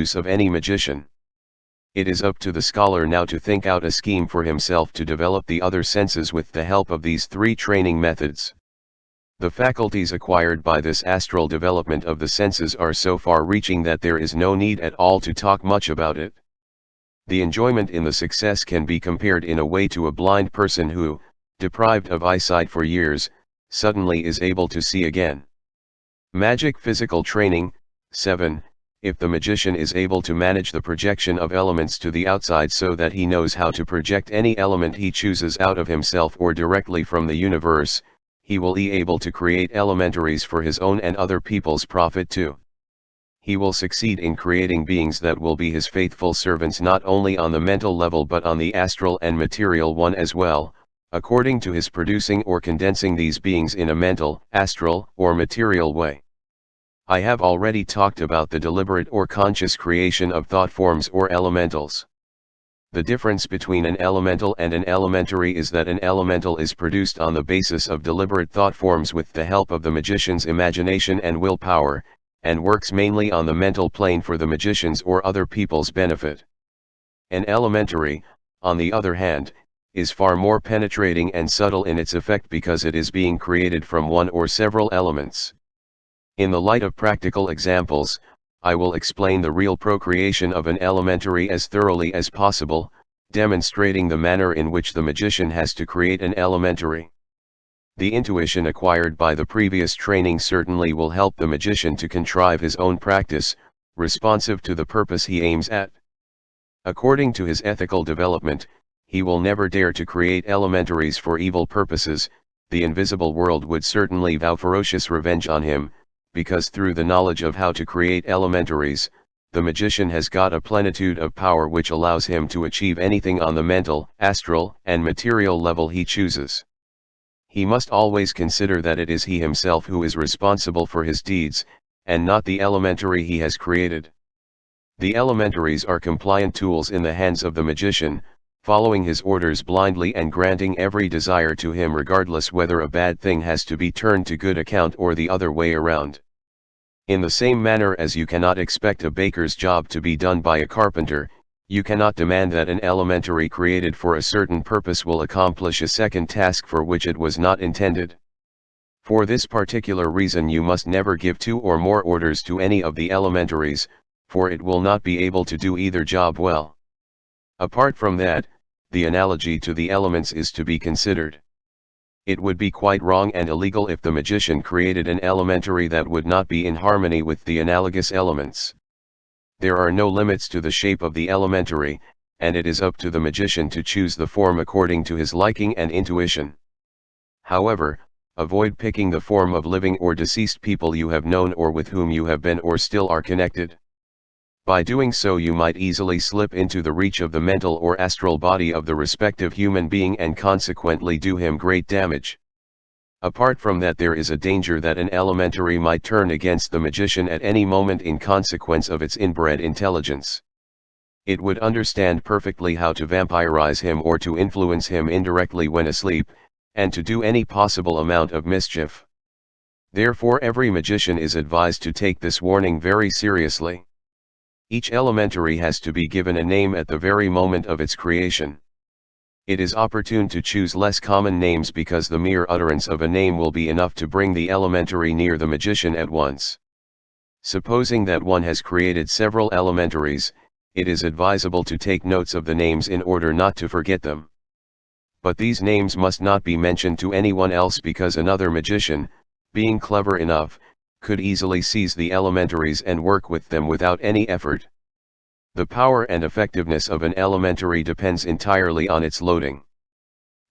use of any magician. It is up to the scholar now to think out a scheme for himself to develop the other senses with the help of these three training methods. The faculties acquired by this astral development of the senses are so far-reaching that there is no need at all to talk much about it. The enjoyment in the success can be compared in a way to a blind person who, deprived of eyesight for years, suddenly is able to see again. Magic physical training. 7. If the magician is able to manage the projection of elements to the outside so that he knows how to project any element he chooses out of himself or directly from the universe, he will be able to create elementaries for his own and other people's profit too. He will succeed in creating beings that will be his faithful servants not only on the mental level but on the astral and material one as well, according to his producing or condensing these beings in a mental, astral, or material way. I have already talked about the deliberate or conscious creation of thought forms or elementals. The difference between an elemental and an elementary is that an elemental is produced on the basis of deliberate thought forms with the help of the magician's imagination and willpower, and works mainly on the mental plane for the magician's or other people's benefit. An elementary, on the other hand, is far more penetrating and subtle in its effect because it is being created from one or several elements. In the light of practical examples, I will explain the real procreation of an elementary as thoroughly as possible, demonstrating the manner in which the magician has to create an elementary. The intuition acquired by the previous training certainly will help the magician to contrive his own practice, responsive to the purpose he aims at. According to his ethical development, he will never dare to create elementaries for evil purposes. The invisible world would certainly vow ferocious revenge on him, because through the knowledge of how to create elementaries, the magician has got a plenitude of power which allows him to achieve anything on the mental, astral, and material level he chooses. He must always consider that it is he himself who is responsible for his deeds, and not the elementary he has created. The elementaries are compliant tools in the hands of the magician, following his orders blindly and granting every desire to him regardless whether a bad thing has to be turned to good account or the other way around. In the same manner as you cannot expect a baker's job to be done by a carpenter, you cannot demand that an elementary created for a certain purpose will accomplish a second task for which it was not intended. For this particular reason you must never give two or more orders to any of the elementaries, for it will not be able to do either job well. Apart from that, the analogy to the elements is to be considered. It would be quite wrong and illegal if the magician created an elementary that would not be in harmony with the analogous elements. There are no limits to the shape of the elementary, and it is up to the magician to choose the form according to his liking and intuition. However, avoid picking the form of living or deceased people you have known or with whom you have been or still are connected. By doing so you might easily slip into the reach of the mental or astral body of the respective human being and consequently do him great damage. Apart from that, there is a danger that an elementary might turn against the magician at any moment in consequence of its inbred intelligence. It would understand perfectly how to vampirize him or to influence him indirectly when asleep, and to do any possible amount of mischief. Therefore every magician is advised to take this warning very seriously. Each elementary has to be given a name at the very moment of its creation. It is opportune to choose less common names because the mere utterance of a name will be enough to bring the elementary near the magician at once. Supposing that one has created several elementaries, it is advisable to take notes of the names in order not to forget them. But these names must not be mentioned to anyone else because another magician, being clever enough, could easily seize the elementaries and work with them without any effort. The power and effectiveness of an elementary depends entirely on its loading.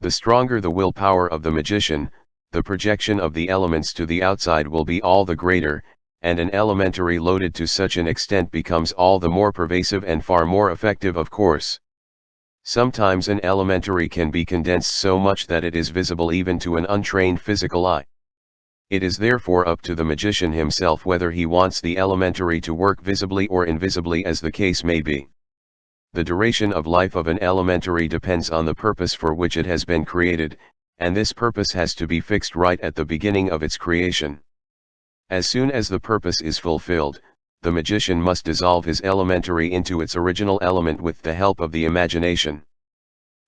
The stronger the willpower of the magician, the projection of the elements to the outside will be all the greater, and an elementary loaded to such an extent becomes all the more pervasive and far more effective, of course. Sometimes an elementary can be condensed so much that it is visible even to an untrained physical eye. It is therefore up to the magician himself whether he wants the elementary to work visibly or invisibly as the case may be. The duration of life of an elementary depends on the purpose for which it has been created, and this purpose has to be fixed right at the beginning of its creation. As soon as the purpose is fulfilled, the magician must dissolve his elementary into its original element with the help of the imagination.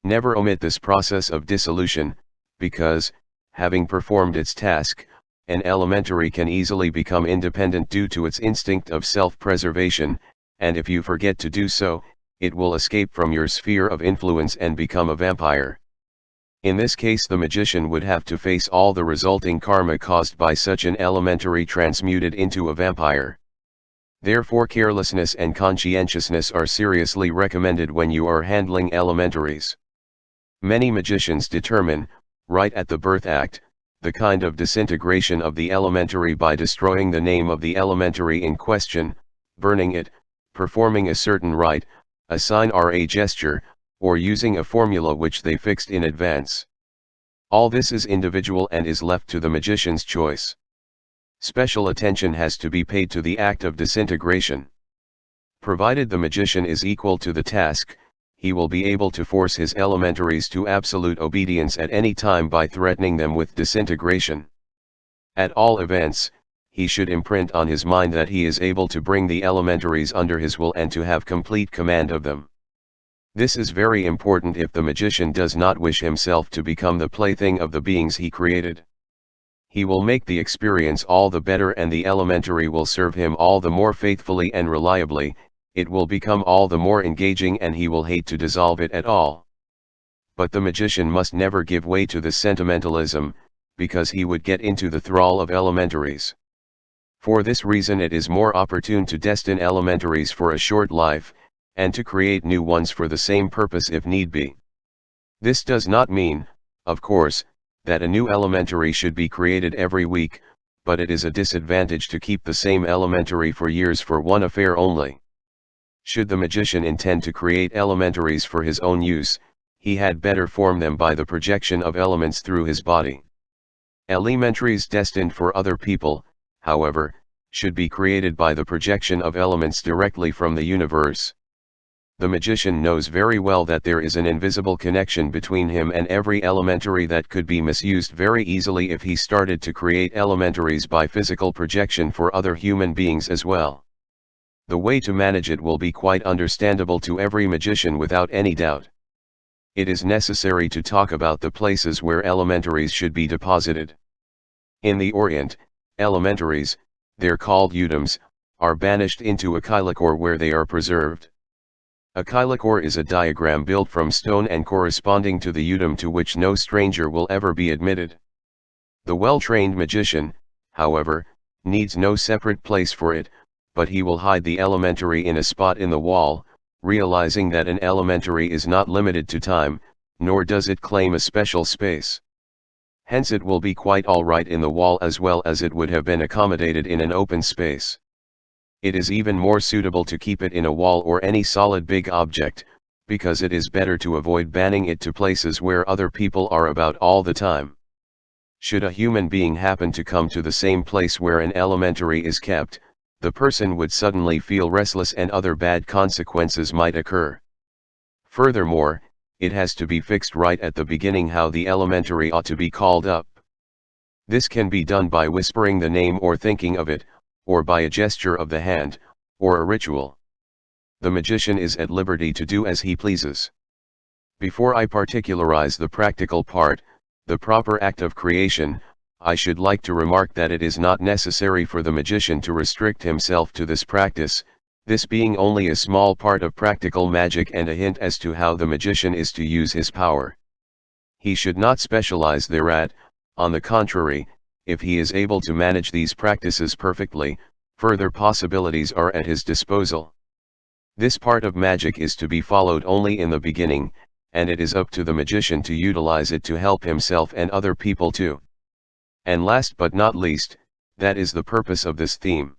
Never omit this process of dissolution, because, having performed its task, an elementary can easily become independent due to its instinct of self-preservation, and if you forget to do so, it will escape from your sphere of influence and become a vampire. In this case, the magician would have to face all the resulting karma caused by such an elementary transmuted into a vampire. Therefore, carelessness and conscientiousness are seriously recommended when you are handling elementaries. Many magicians determine, right at the birth act, the kind of disintegration of the elementary by destroying the name of the elementary in question, burning it, performing a certain rite, a sign or a gesture, or using a formula which they fixed in advance. All this is individual and is left to the magician's choice. Special attention has to be paid to the act of disintegration. Provided the magician is equal to the task, he will be able to force his elementaries to absolute obedience at any time by threatening them with disintegration. At all events, he should imprint on his mind that he is able to bring the elementaries under his will and to have complete command of them. This is very important if the magician does not wish himself to become the plaything of the beings he created. He will make the experience all the better and the elementary will serve him all the more faithfully and reliably, it will become all the more engaging and he will hate to dissolve it at all. But the magician must never give way to this sentimentalism, because he would get into the thrall of elementaries. For this reason it is more opportune to destine elementaries for a short life, and to create new ones for the same purpose if need be. This does not mean, of course, that a new elementary should be created every week, but it is a disadvantage to keep the same elementary for years for one affair only. Should the magician intend to create elementaries for his own use, he had better form them by the projection of elements through his body. Elementaries destined for other people, however, should be created by the projection of elements directly from the universe. The magician knows very well that there is an invisible connection between him and every elementary that could be misused very easily if he started to create elementaries by physical projection for other human beings as well. The way to manage it will be quite understandable to every magician without any doubt. It is necessary to talk about the places where elementaries should be deposited. In the Orient, elementaries, they're called udams, are banished into a kylakor where they are preserved. A kylakor is a diagram built from stone and corresponding to the udam to which no stranger will ever be admitted. The well-trained magician, however, needs no separate place for it, but he will hide the elementary in a spot in the wall, realizing that an elementary is not limited to time, nor does it claim a special space. Hence it will be quite all right in the wall as well as it would have been accommodated in an open space. It is even more suitable to keep it in a wall or any solid big object, because it is better to avoid banning it to places where other people are about all the time. Should a human being happen to come to the same place where an elementary is kept, the person would suddenly feel restless and other bad consequences might occur. Furthermore, it has to be fixed right at the beginning how the elementary ought to be called up. This can be done by whispering the name or thinking of it, or by a gesture of the hand, or a ritual. The magician is at liberty to do as he pleases. Before I particularize the practical part, the proper act of creation, I should like to remark that it is not necessary for the magician to restrict himself to this practice, this being only a small part of practical magic and a hint as to how the magician is to use his power. He should not specialize thereat, on the contrary, if he is able to manage these practices perfectly, further possibilities are at his disposal. This part of magic is to be followed only in the beginning, and it is up to the magician to utilize it to help himself and other people too. And last but not least, that is the purpose of this theme.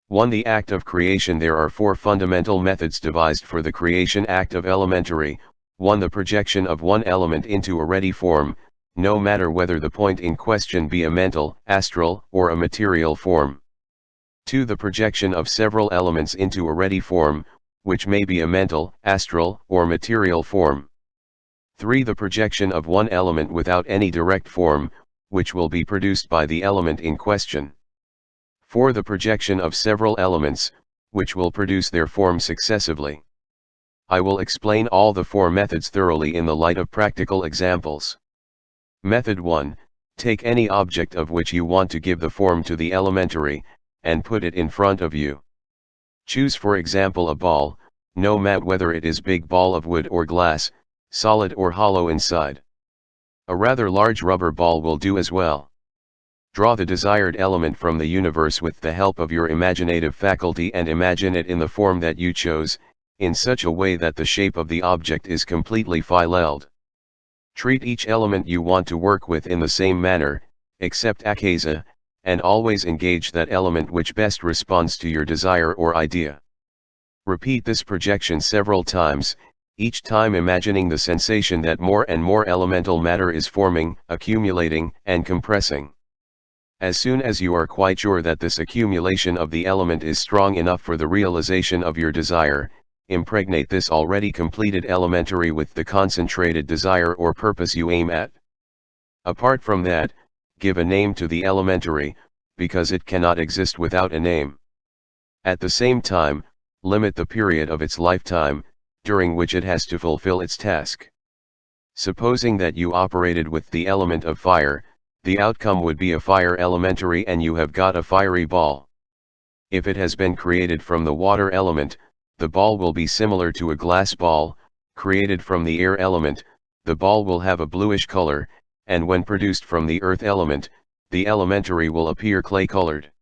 1. The act of creation. There are 4 fundamental methods devised for the creation act of elementary. 1. The projection of one element into a ready form, no matter whether the point in question be a mental, astral, or a material form. 2. The projection of several elements into a ready form, which may be a mental, astral, or material form. 3. The projection of one element without any direct form, which will be produced by the element in question. For the projection of several elements, which will produce their form successively. I will explain all the four methods thoroughly in the light of practical examples. Method 1, take any object of which you want to give the form to the elementary, and put it in front of you. Choose for example a ball, no matter whether it is big ball of wood or glass, solid or hollow inside. A rather large rubber ball will do as well. Draw the desired element from the universe with the help of your imaginative faculty and imagine it in the form that you chose, in such a way that the shape of the object is completely paralleled. Treat each element you want to work with in the same manner, except akasa, and always engage that element which best responds to your desire or idea. Repeat this projection several times, each time imagining the sensation that more and more elemental matter is forming, accumulating, and compressing. As soon as you are quite sure that this accumulation of the element is strong enough for the realization of your desire, impregnate this already completed elementary with the concentrated desire or purpose you aim at. Apart from that, give a name to the elementary, because it cannot exist without a name. At the same time, limit the period of its lifetime, during which it has to fulfill its task. Supposing that you operated with the element of fire, the outcome would be a fire elementary and you have got a fiery ball. If it has been created from the water element, the ball will be similar to a glass ball. Created from the air element, the ball will have a bluish color, and when produced from the earth element, the elementary will appear clay-colored.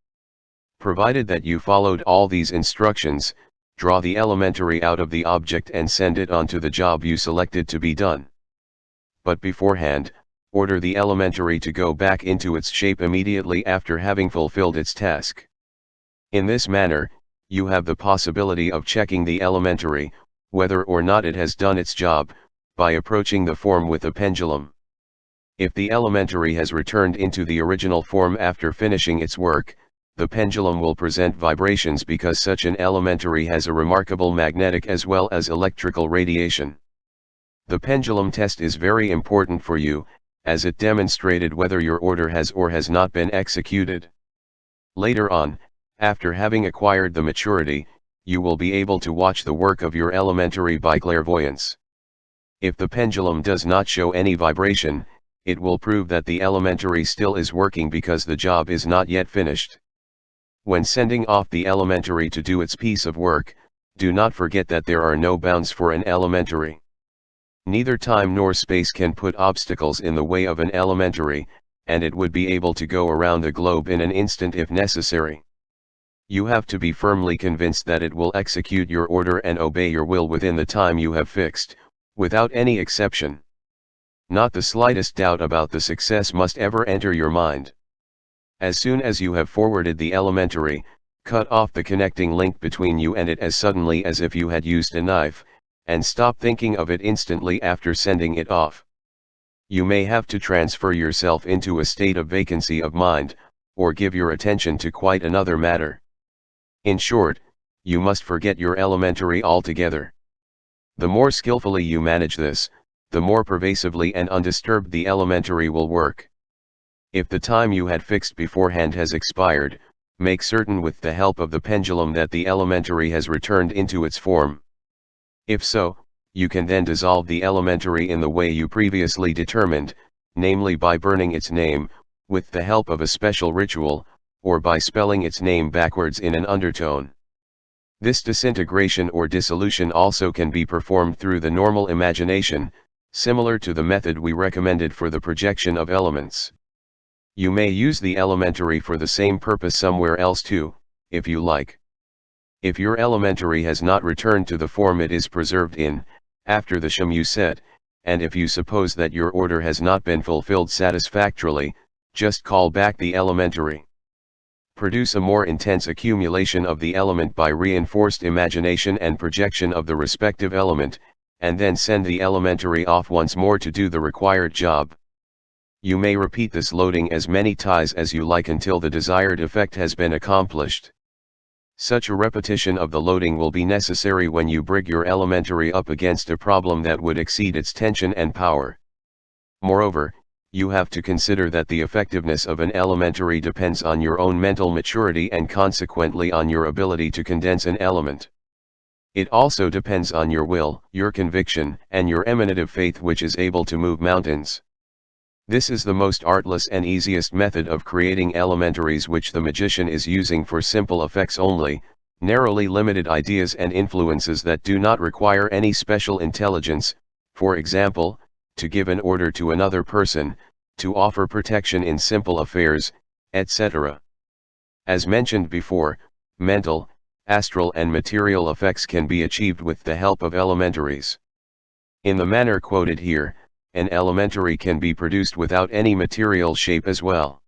Provided that you followed all these instructions, draw the elementary out of the object and send it on to the job you selected to be done. But beforehand, order the elementary to go back into its shape immediately after having fulfilled its task. In this manner, you have the possibility of checking the elementary, whether or not it has done its job, by approaching the form with a pendulum. If the elementary has returned into the original form after finishing its work, the pendulum will present vibrations because such an elementary has a remarkable magnetic as well as electrical radiation. The pendulum test is very important for you, as it demonstrated whether your order has or has not been executed. Later on, after having acquired the maturity, you will be able to watch the work of your elementary by clairvoyance. If the pendulum does not show any vibration, it will prove that the elementary still is working because the job is not yet finished. When sending off the elementary to do its piece of work, do not forget that there are no bounds for an elementary. Neither time nor space can put obstacles in the way of an elementary, and it would be able to go around the globe in an instant if necessary. You have to be firmly convinced that it will execute your order and obey your will within the time you have fixed, without any exception. Not the slightest doubt about the success must ever enter your mind. As soon as you have forwarded the elementary, cut off the connecting link between you and it as suddenly as if you had used a knife, and stop thinking of it instantly after sending it off. You may have to transfer yourself into a state of vacancy of mind, or give your attention to quite another matter. In short, you must forget your elementary altogether. The more skillfully you manage this, the more pervasively and undisturbed the elementary will work. If the time you had fixed beforehand has expired, make certain with the help of the pendulum that the elementary has returned into its form. If so, you can then dissolve the elementary in the way you previously determined, namely by burning its name, with the help of a special ritual, or by spelling its name backwards in an undertone. This disintegration or dissolution also can be performed through the normal imagination, similar to the method we recommended for the projection of elements. You may use the elementary for the same purpose somewhere else too, if you like. If your elementary has not returned to the form it is preserved in, after the shamu set, and if you suppose that your order has not been fulfilled satisfactorily, just call back the elementary. Produce a more intense accumulation of the element by reinforced imagination and projection of the respective element, and then send the elementary off once more to do the required job. You may repeat this loading as many times as you like until the desired effect has been accomplished. Such a repetition of the loading will be necessary when you bring your elementary up against a problem that would exceed its tension and power. Moreover, you have to consider that the effectiveness of an elementary depends on your own mental maturity and consequently on your ability to condense an element. It also depends on your will, your conviction, and your emanative faith which is able to move mountains. This is the most artless and easiest method of creating elementaries which the magician is using for simple effects only, narrowly limited ideas and influences that do not require any special intelligence, for example, to give an order to another person, to offer protection in simple affairs, etc. As mentioned before, mental, astral and material effects can be achieved with the help of elementaries. In the manner quoted here, an elementary can be produced without any material shape as well.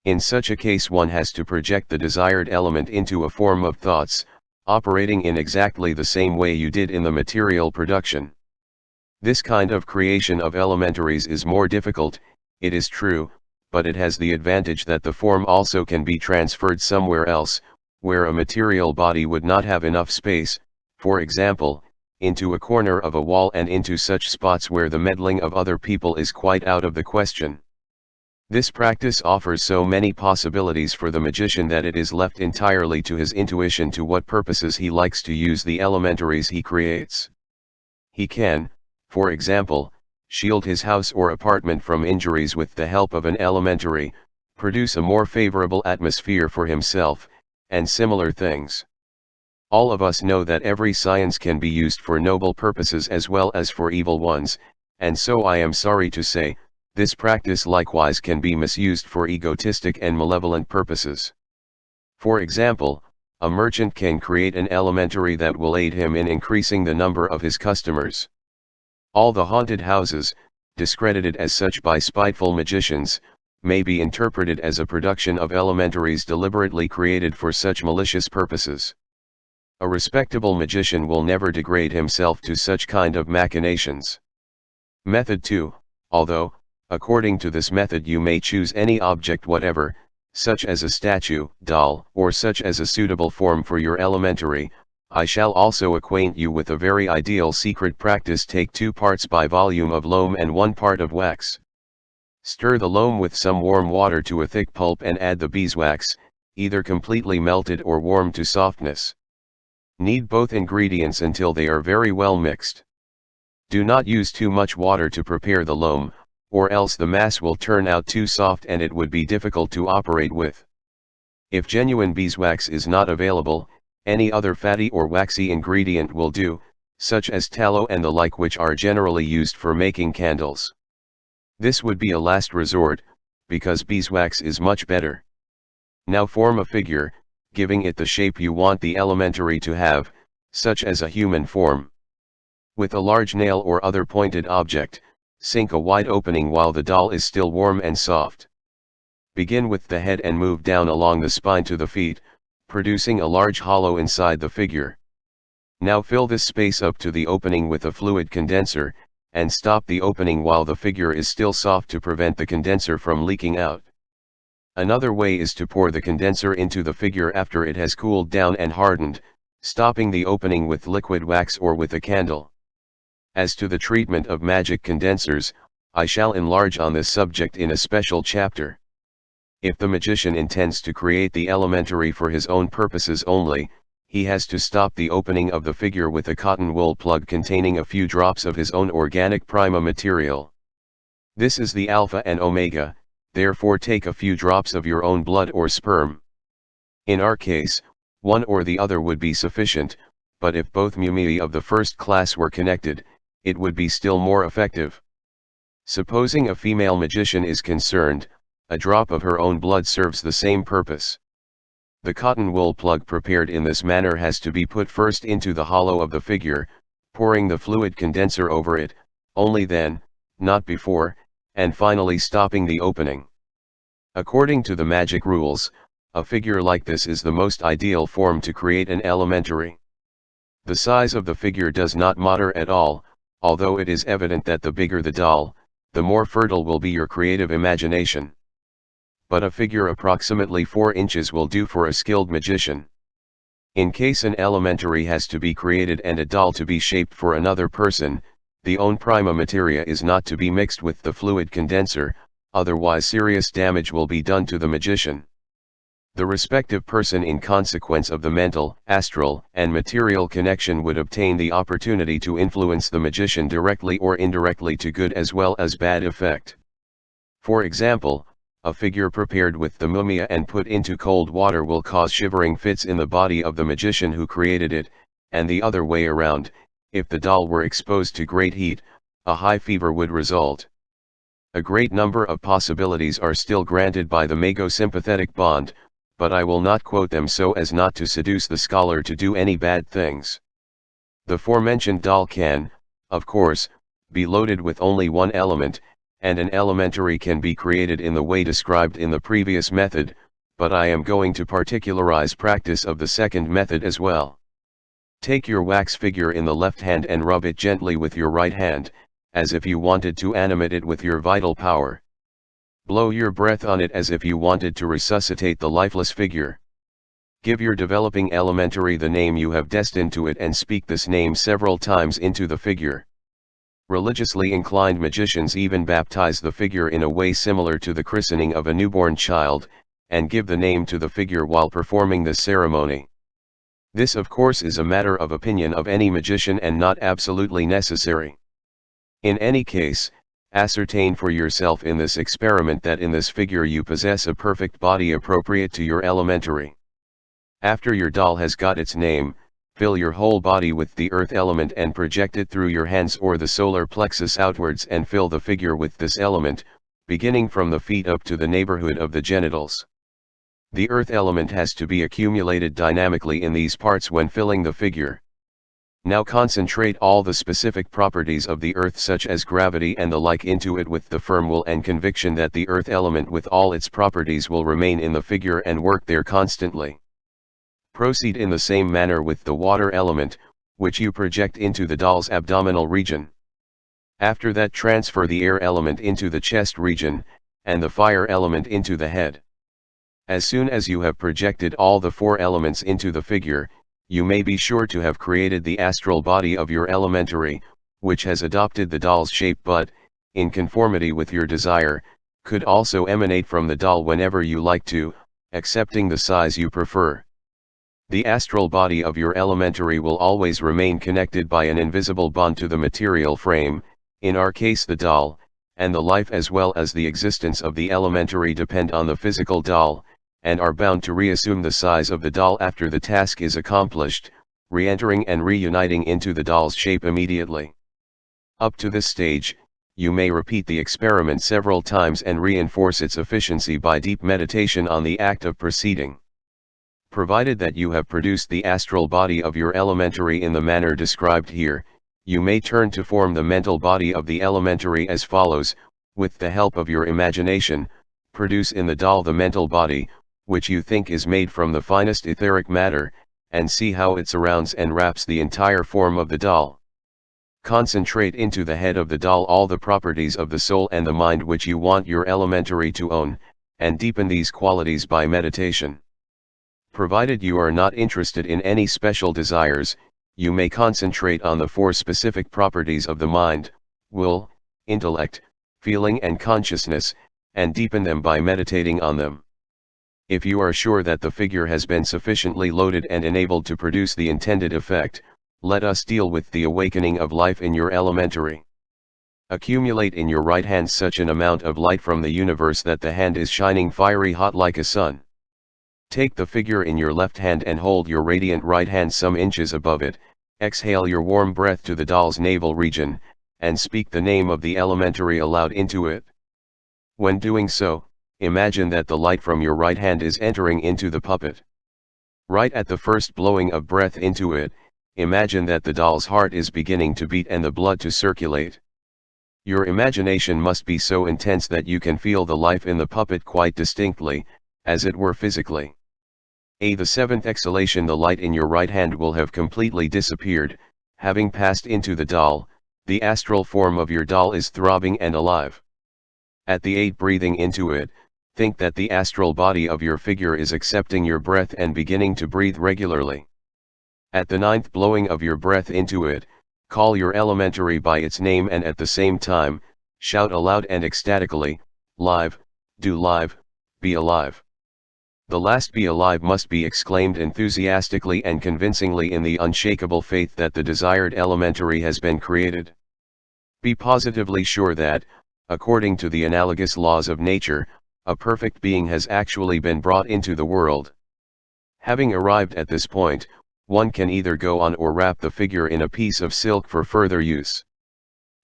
In such a case one has to project the desired element into a form of thoughts, operating in exactly the same way you did in the material production. This kind of creation of elementaries is more difficult, it is true, but it has the advantage that the form also can be transferred somewhere else, where a material body would not have enough space, for example, into a corner of a wall and into such spots where the meddling of other people is quite out of the question. This practice offers so many possibilities for the magician that it is left entirely to his intuition to what purposes he likes to use the elementaries he creates. He can, for example, shield his house or apartment from injuries with the help of an elementary, produce a more favorable atmosphere for himself, and similar things. All of us know that every science can be used for noble purposes as well as for evil ones, and so I am sorry to say, this practice likewise can be misused for egotistic and malevolent purposes. For example, a merchant can create an elementary that will aid him in increasing the number of his customers. All the haunted houses, discredited as such by spiteful magicians, may be interpreted as a production of elementaries deliberately created for such malicious purposes. A respectable magician will never degrade himself to such kind of machinations. Method 2, although, according to this method you may choose any object whatever, such as a statue, doll, or such as a suitable form for your elementary, I shall also acquaint you with a very ideal secret practice. Take 2 parts by volume of loam and 1 part of wax. Stir the loam with some warm water to a thick pulp and add the beeswax, either completely melted or warmed to softness. Knead both ingredients until they are very well mixed. Do not use too much water to prepare the loam, or else the mass will turn out too soft and it would be difficult to operate with. If genuine beeswax is not available, any other fatty or waxy ingredient will do, such as tallow and the like, which are generally used for making candles. This would be a last resort, because beeswax is much better. Now form a figure, giving it the shape you want the elementary to have, such as a human form. With a large nail or other pointed object, sink a wide opening while the doll is still warm and soft. Begin with the head and move down along the spine to the feet, producing a large hollow inside the figure. Now fill this space up to the opening with a fluid condenser, and stop the opening while the figure is still soft to prevent the condenser from leaking out. Another way is to pour the condenser into the figure after it has cooled down and hardened, stopping the opening with liquid wax or with a candle. As to the treatment of magic condensers, I shall enlarge on this subject in a special chapter. If the magician intends to create the elementary for his own purposes only, he has to stop the opening of the figure with a cotton wool plug containing a few drops of his own organic prima material. This is the alpha and omega, therefore take a few drops of your own blood or sperm. In our case, one or the other would be sufficient, but if both mumii of the first class were connected, it would be still more effective. Supposing a female magician is concerned, a drop of her own blood serves the same purpose. The cotton wool plug prepared in this manner has to be put first into the hollow of the figure, pouring the fluid condenser over it, only then, not before, and finally stopping the opening. According to the magic rules, a figure like this is the most ideal form to create an elementary. The size of the figure does not matter at all, although it is evident that the bigger the doll, the more fertile will be your creative imagination. But a figure approximately 4 inches will do for a skilled magician. In case an elementary has to be created and a doll to be shaped for another person, the own prima materia is not to be mixed with the fluid condenser, otherwise serious damage will be done to the magician. The respective person in consequence of the mental, astral, and material connection would obtain the opportunity to influence the magician directly or indirectly to good as well as bad effect. For example, a figure prepared with the mumia and put into cold water will cause shivering fits in the body of the magician who created it, and the other way around, if the doll were exposed to great heat, a high fever would result. A great number of possibilities are still granted by the mago-sympathetic bond, but I will not quote them so as not to seduce the scholar to do any bad things. The forementioned doll can, of course, be loaded with only one element, and an elementary can be created in the way described in the previous method, but I am going to particularize practice of the second method as well. Take your wax figure in the left hand and rub it gently with your right hand, as if you wanted to animate it with your vital power. Blow your breath on it as if you wanted to resuscitate the lifeless figure. Give your developing elementary the name you have destined to it and speak this name several times into the figure. Religiously inclined magicians even baptize the figure in a way similar to the christening of a newborn child, and give the name to the figure while performing this ceremony. This of course is a matter of opinion of any magician and not absolutely necessary. In any case, ascertain for yourself in this experiment that in this figure you possess a perfect body appropriate to your elementary. After your doll has got its name, fill your whole body with the earth element and project it through your hands or the solar plexus outwards and fill the figure with this element, beginning from the feet up to the neighborhood of the genitals. The earth element has to be accumulated dynamically in these parts when filling the figure. Now concentrate all the specific properties of the earth such as gravity and the like into it with the firm will and conviction that the earth element with all its properties will remain in the figure and work there constantly. Proceed in the same manner with the water element, which you project into the doll's abdominal region. After that transfer the air element into the chest region, and the fire element into the head. As soon as you have projected all the four elements into the figure, you may be sure to have created the astral body of your elementary, which has adopted the doll's shape but, in conformity with your desire, could also emanate from the doll whenever you like to, accepting the size you prefer. The astral body of your elementary will always remain connected by an invisible bond to the material frame, in our case the doll, and the life as well as the existence of the elementary depend on the physical doll, and are bound to reassume the size of the doll after the task is accomplished, re-entering and reuniting into the doll's shape immediately. Up to this stage, you may repeat the experiment several times and reinforce its efficiency by deep meditation on the act of proceeding. Provided that you have produced the astral body of your elementary in the manner described here, you may turn to form the mental body of the elementary as follows: with the help of your imagination, produce in the doll the mental body, which you think is made from the finest etheric matter, and see how it surrounds and wraps the entire form of the doll. Concentrate into the head of the doll all the properties of the soul and the mind which you want your elementary to own, and deepen these qualities by meditation. Provided you are not interested in any special desires, you may concentrate on the four specific properties of the mind, will, intellect, feeling and consciousness, and deepen them by meditating on them. If you are sure that the figure has been sufficiently loaded and enabled to produce the intended effect, let us deal with the awakening of life in your elementary. Accumulate in your right hand such an amount of light from the universe that the hand is shining fiery hot like a sun. Take the figure in your left hand and hold your radiant right hand some inches above it, exhale your warm breath to the doll's navel region, and speak the name of the elementary aloud into it. When doing so, imagine that the light from your right hand is entering into the puppet. Right at the first blowing of breath into it, imagine that the doll's heart is beginning to beat and the blood to circulate. Your imagination must be so intense that you can feel the life in the puppet quite distinctly, as it were physically. The seventh exhalation the light in your right hand will have completely disappeared, having passed into the doll, the astral form of your doll is throbbing and alive. At the 8th breathing into it, think that the astral body of your figure is accepting your breath and beginning to breathe regularly. At the 9th blowing of your breath into it, call your elementary by its name and at the same time, shout aloud and ecstatically, live, do live, be alive. The last be alive must be exclaimed enthusiastically and convincingly in the unshakable faith that the desired elementary has been created. Be positively sure that, according to the analogous laws of nature, a perfect being has actually been brought into the world. Having arrived at this point, one can either go on or wrap the figure in a piece of silk for further use.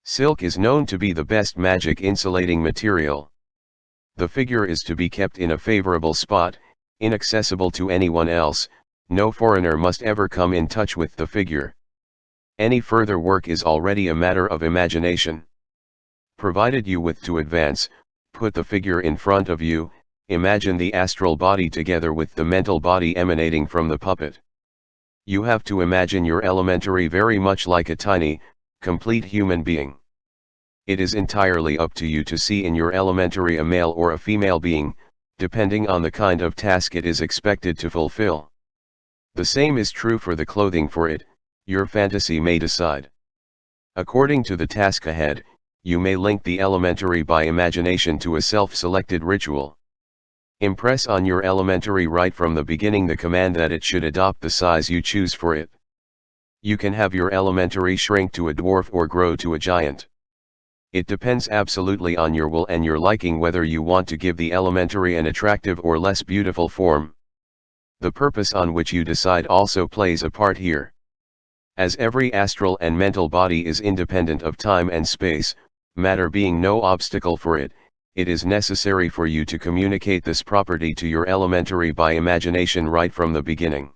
Silk is known to be the best magic insulating material. The figure is to be kept in a favorable spot, inaccessible to anyone else. No foreigner must ever come in touch with the figure. Any further work is already a matter of imagination. Provided you wish to advance, put the figure in front of you, imagine the astral body together with the mental body emanating from the puppet. You have to imagine your elementary very much like a tiny, complete human being. It is entirely up to you to see in your elementary a male or a female being, depending on the kind of task it is expected to fulfill. The same is true for the clothing for it, your fantasy may decide. According to the task ahead, you may link the elementary by imagination to a self-selected ritual. Impress on your elementary right from the beginning the command that it should adopt the size you choose for it. You can have your elementary shrink to a dwarf or grow to a giant. It depends absolutely on your will and your liking whether you want to give the elementary an attractive or less beautiful form. The purpose on which you decide also plays a part here. As every astral and mental body is independent of time and space, matter being no obstacle for it, it is necessary for you to communicate this property to your elementary by imagination right from the beginning.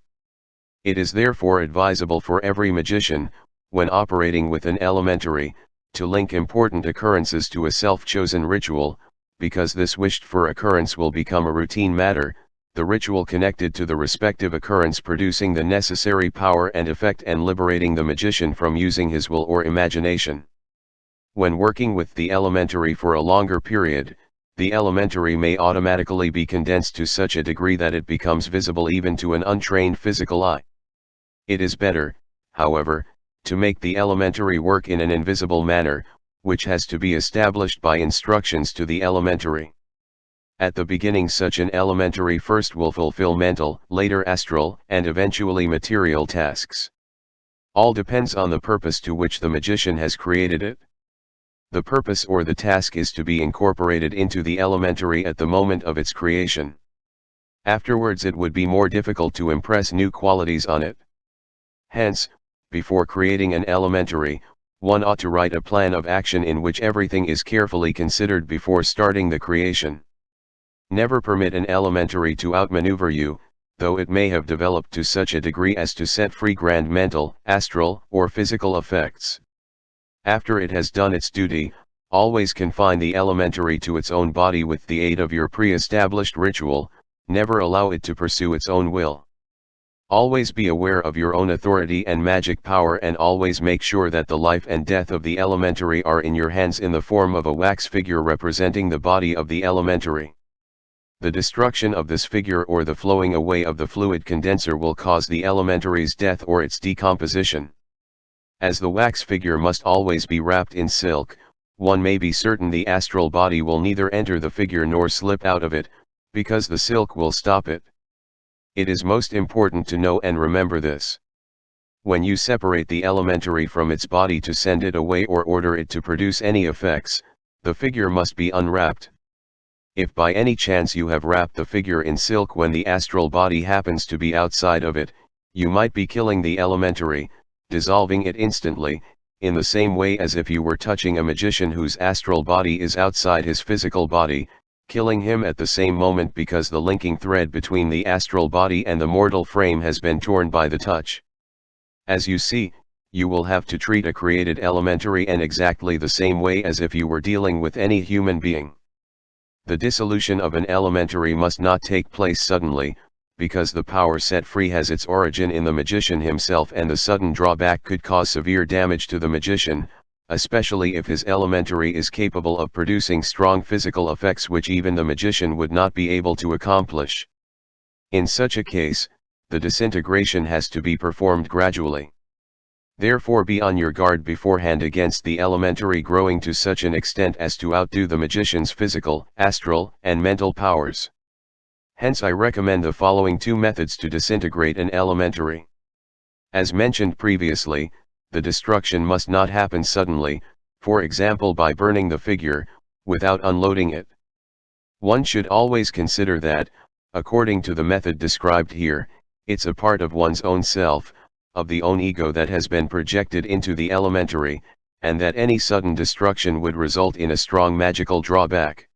It is therefore advisable for every magician, when operating with an elementary, to link important occurrences to a self-chosen ritual, because this wished-for occurrence will become a routine matter, the ritual connected to the respective occurrence producing the necessary power and effect and liberating the magician from using his will or imagination. When working with the elementary for a longer period, the elementary may automatically be condensed to such a degree that it becomes visible even to an untrained physical eye. It is better, however, to make the elementary work in an invisible manner, which has to be established by instructions to the elementary. At the beginning such an elementary first will fulfill mental, later astral, and eventually material tasks. All depends on the purpose to which the magician has created it. The purpose or the task is to be incorporated into the elementary at the moment of its creation. Afterwards it would be more difficult to impress new qualities on it. Hence, before creating an elementary, one ought to write a plan of action in which everything is carefully considered before starting the creation. Never permit an elementary to outmaneuver you, though it may have developed to such a degree as to set free grand mental, astral, or physical effects. After it has done its duty, always confine the elementary to its own body with the aid of your pre-established ritual, never allow it to pursue its own will. Always be aware of your own authority and magic power and always make sure that the life and death of the elementary are in your hands in the form of a wax figure representing the body of the elementary. The destruction of this figure or the flowing away of the fluid condenser will cause the elementary's death or its decomposition. As the wax figure must always be wrapped in silk, one may be certain the astral body will neither enter the figure nor slip out of it, because the silk will stop it. It is most important to know and remember this. When you separate the elementary from its body to send it away or order it to produce any effects, the figure must be unwrapped. If by any chance you have wrapped the figure in silk when the astral body happens to be outside of it, you might be killing the elementary, dissolving it instantly, in the same way as if you were touching a magician whose astral body is outside his physical body, killing him at the same moment because the linking thread between the astral body and the mortal frame has been torn by the touch. As you see, you will have to treat a created elementary in exactly the same way as if you were dealing with any human being. The dissolution of an elementary must not take place suddenly, because the power set free has its origin in the magician himself and the sudden drawback could cause severe damage to the magician, especially if his elementary is capable of producing strong physical effects which even the magician would not be able to accomplish. In such a case, the disintegration has to be performed gradually. Therefore be on your guard beforehand against the elementary growing to such an extent as to outdo the magician's physical, astral, and mental powers. Hence I recommend the following two methods to disintegrate an elementary. As mentioned previously, the destruction must not happen suddenly, for example by burning the figure, without unloading it. One should always consider that, according to the method described here, it's a part of one's own self, of the own ego that has been projected into the elementary, and that any sudden destruction would result in a strong magical drawback.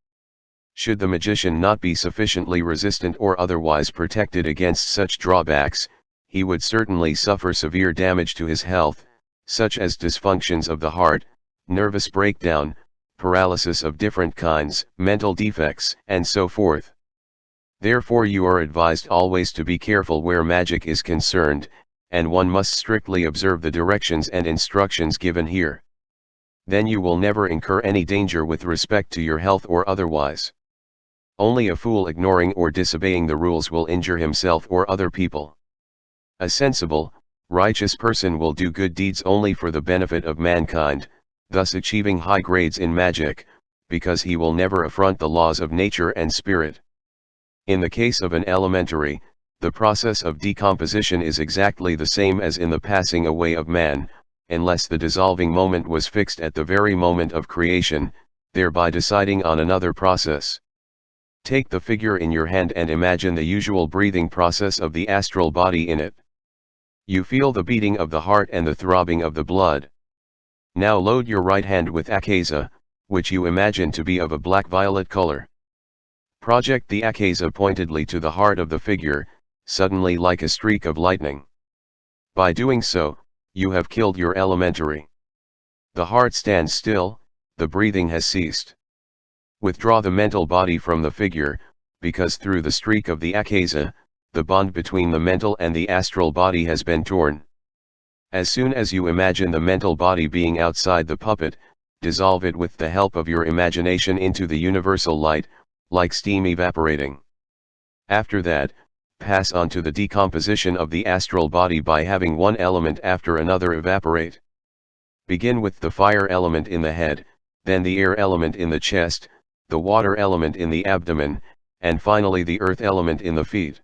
Should the magician not be sufficiently resistant or otherwise protected against such drawbacks, he would certainly suffer severe damage to his health, such as dysfunctions of the heart, nervous breakdown, paralysis of different kinds, mental defects, and so forth. Therefore you are advised always to be careful where magic is concerned, and one must strictly observe the directions and instructions given here. Then you will never incur any danger with respect to your health or otherwise. Only a fool ignoring or disobeying the rules will injure himself or other people. A sensible, righteous person will do good deeds only for the benefit of mankind, thus achieving high grades in magic, because he will never affront the laws of nature and spirit. In the case of an elementary, the process of decomposition is exactly the same as in the passing away of man, unless the dissolving moment was fixed at the very moment of creation, thereby deciding on another process. Take the figure in your hand and imagine the usual breathing process of the astral body in it. You feel the beating of the heart and the throbbing of the blood. Now load your right hand with Akaza, which you imagine to be of a black-violet color. Project the Akaza pointedly to the heart of the figure, suddenly like a streak of lightning. By doing so, you have killed your elementary. The heart stands still, the breathing has ceased. Withdraw the mental body from the figure, because through the streak of the Akaza, the bond between the mental and the astral body has been torn. As soon as you imagine the mental body being outside the puppet, dissolve it with the help of your imagination into the universal light, like steam evaporating. After that, pass on to the decomposition of the astral body by having one element after another evaporate. Begin with the fire element in the head, then the air element in the chest, the water element in the abdomen, and finally the earth element in the feet.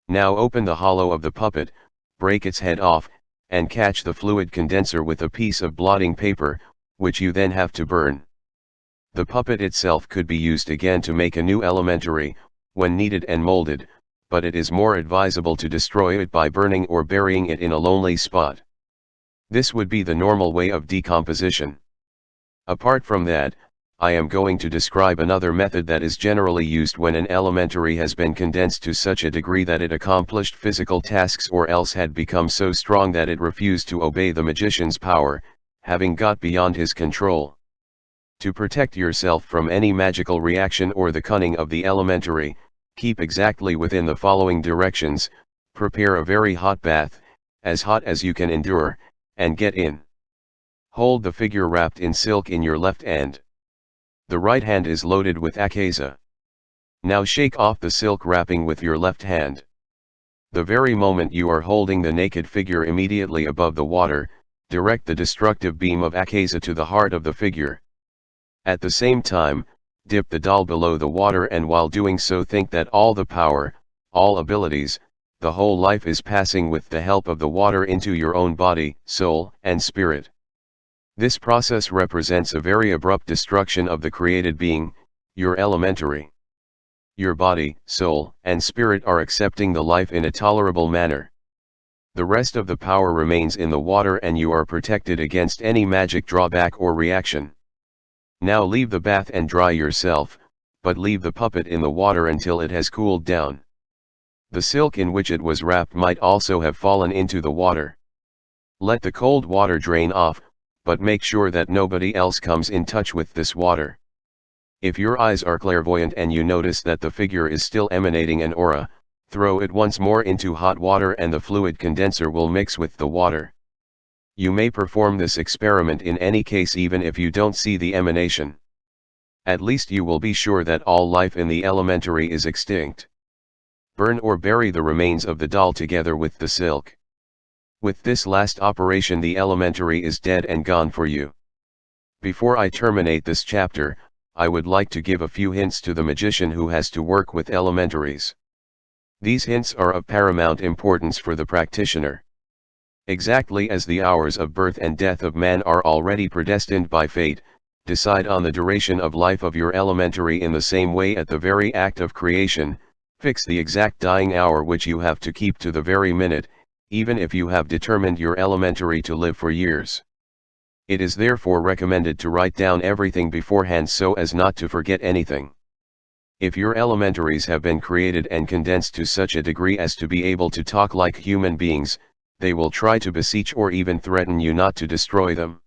Now open the hollow of the puppet, break its head off, and catch the fluid condenser with a piece of blotting paper, which you then have to burn. The puppet itself could be used again to make a new elementary, when needed and molded, but it is more advisable to destroy it by burning or burying it in a lonely spot. This would be the normal way of decomposition. Apart from that, I am going to describe another method that is generally used when an elementary has been condensed to such a degree that it accomplished physical tasks or else had become so strong that it refused to obey the magician's power, having got beyond his control. To protect yourself from any magical reaction or the cunning of the elementary, keep exactly within the following directions: prepare a very hot bath, as hot as you can endure, and get in. Hold the figure wrapped in silk in your left hand. The right hand is loaded with Akaza. Now shake off the silk wrapping with your left hand. The very moment you are holding the naked figure immediately above the water, direct the destructive beam of Akaza to the heart of the figure. At the same time, dip the doll below the water, and while doing so think that all the power, all abilities, the whole life is passing with the help of the water into your own body, soul, and spirit. This process represents a very abrupt destruction of the created being, your elementary. Your body, soul, and spirit are accepting the life in a tolerable manner. The rest of the power remains in the water and you are protected against any magic drawback or reaction. Now leave the bath and dry yourself, but leave the puppet in the water until it has cooled down. The silk in which it was wrapped might also have fallen into the water. Let the cold water drain off, but make sure that nobody else comes in touch with this water. If your eyes are clairvoyant and you notice that the figure is still emanating an aura, throw it once more into hot water and the fluid condenser will mix with the water. You may perform this experiment in any case even if you don't see the emanation. At least you will be sure that all life in the elementary is extinct. Burn or bury the remains of the doll together with the silk. With this last operation the elementary is dead and gone for you. Before I terminate this chapter, I would like to give a few hints to the magician who has to work with elementaries. These hints are of paramount importance for the practitioner. Exactly as the hours of birth and death of man are already predestined by fate, decide on the duration of life of your elementary in the same way at the very act of creation, fix the exact dying hour which you have to keep to the very minute, even if you have determined your elementary to live for years. It is therefore recommended to write down everything beforehand so as not to forget anything. If your elementaries have been created and condensed to such a degree as to be able to talk like human beings, they will try to beseech or even threaten you not to destroy them.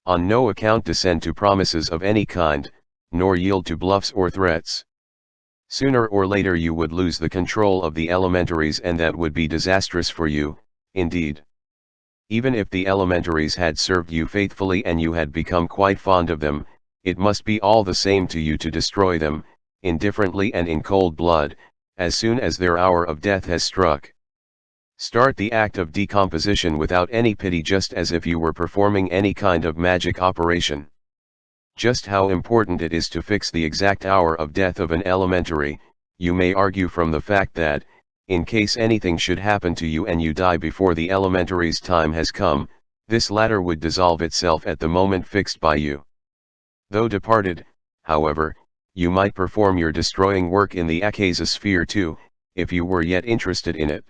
On no account descend to promises of any kind, nor yield to bluffs or threats. Sooner or later you would lose the control of the elementaries and that would be disastrous for you, indeed. Even if the elementaries had served you faithfully and you had become quite fond of them, it must be all the same to you to destroy them, indifferently and in cold blood, as soon as their hour of death has struck. Start the act of decomposition without any pity, just as if you were performing any kind of magic operation. Just how important it is to fix the exact hour of death of an elementary, you may argue from the fact that, in case anything should happen to you and you die before the elementary's time has come, this latter would dissolve itself at the moment fixed by you. Though departed, however, you might perform your destroying work in the Akasa sphere too, if you were yet interested in it.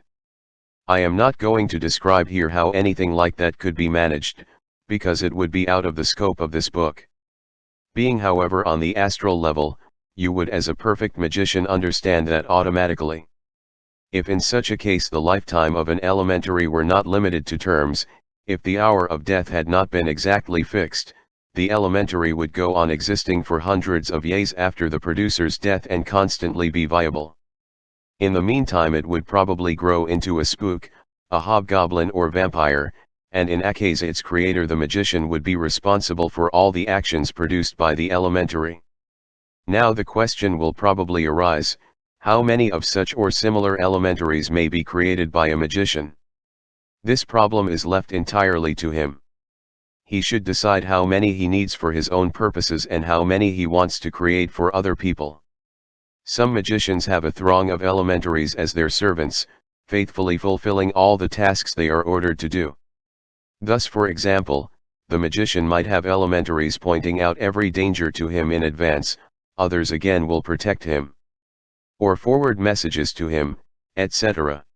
I am not going to describe here how anything like that could be managed, because it would be out of the scope of this book. Being however on the astral level, you would as a perfect magician understand that automatically. If in such a case the lifetime of an elementary were not limited to terms, if the hour of death had not been exactly fixed, the elementary would go on existing for hundreds of years after the producer's death and constantly be viable. In the meantime it would probably grow into a spook, a hobgoblin or vampire, and in Akasa its creator the magician would be responsible for all the actions produced by the elementary. Now the question will probably arise, how many of such or similar elementaries may be created by a magician? This problem is left entirely to him. He should decide how many he needs for his own purposes and how many he wants to create for other people. Some magicians have a throng of elementaries as their servants, faithfully fulfilling all the tasks they are ordered to do. Thus, for example, the magician might have elementaries pointing out every danger to him in advance, others again will protect him, or forward messages to him, etc.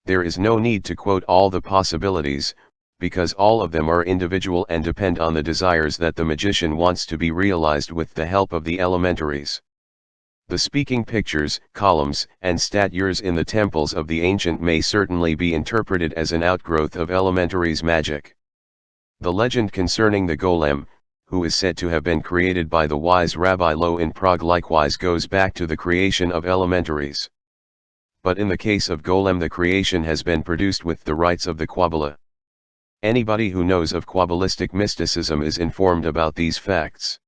There is no need to quote all the possibilities, because all of them are individual and depend on the desires that the magician wants to be realized with the help of the elementaries. The speaking pictures, columns, and statues in the temples of the ancient may certainly be interpreted as an outgrowth of elementaries' magic. The legend concerning the golem, who is said to have been created by the wise Rabbi Lo in Prague, likewise goes back to the creation of elementaries. But in the case of golem the creation has been produced with the rites of the Kabbalah. Anybody who knows of Kabbalistic mysticism is informed about these facts.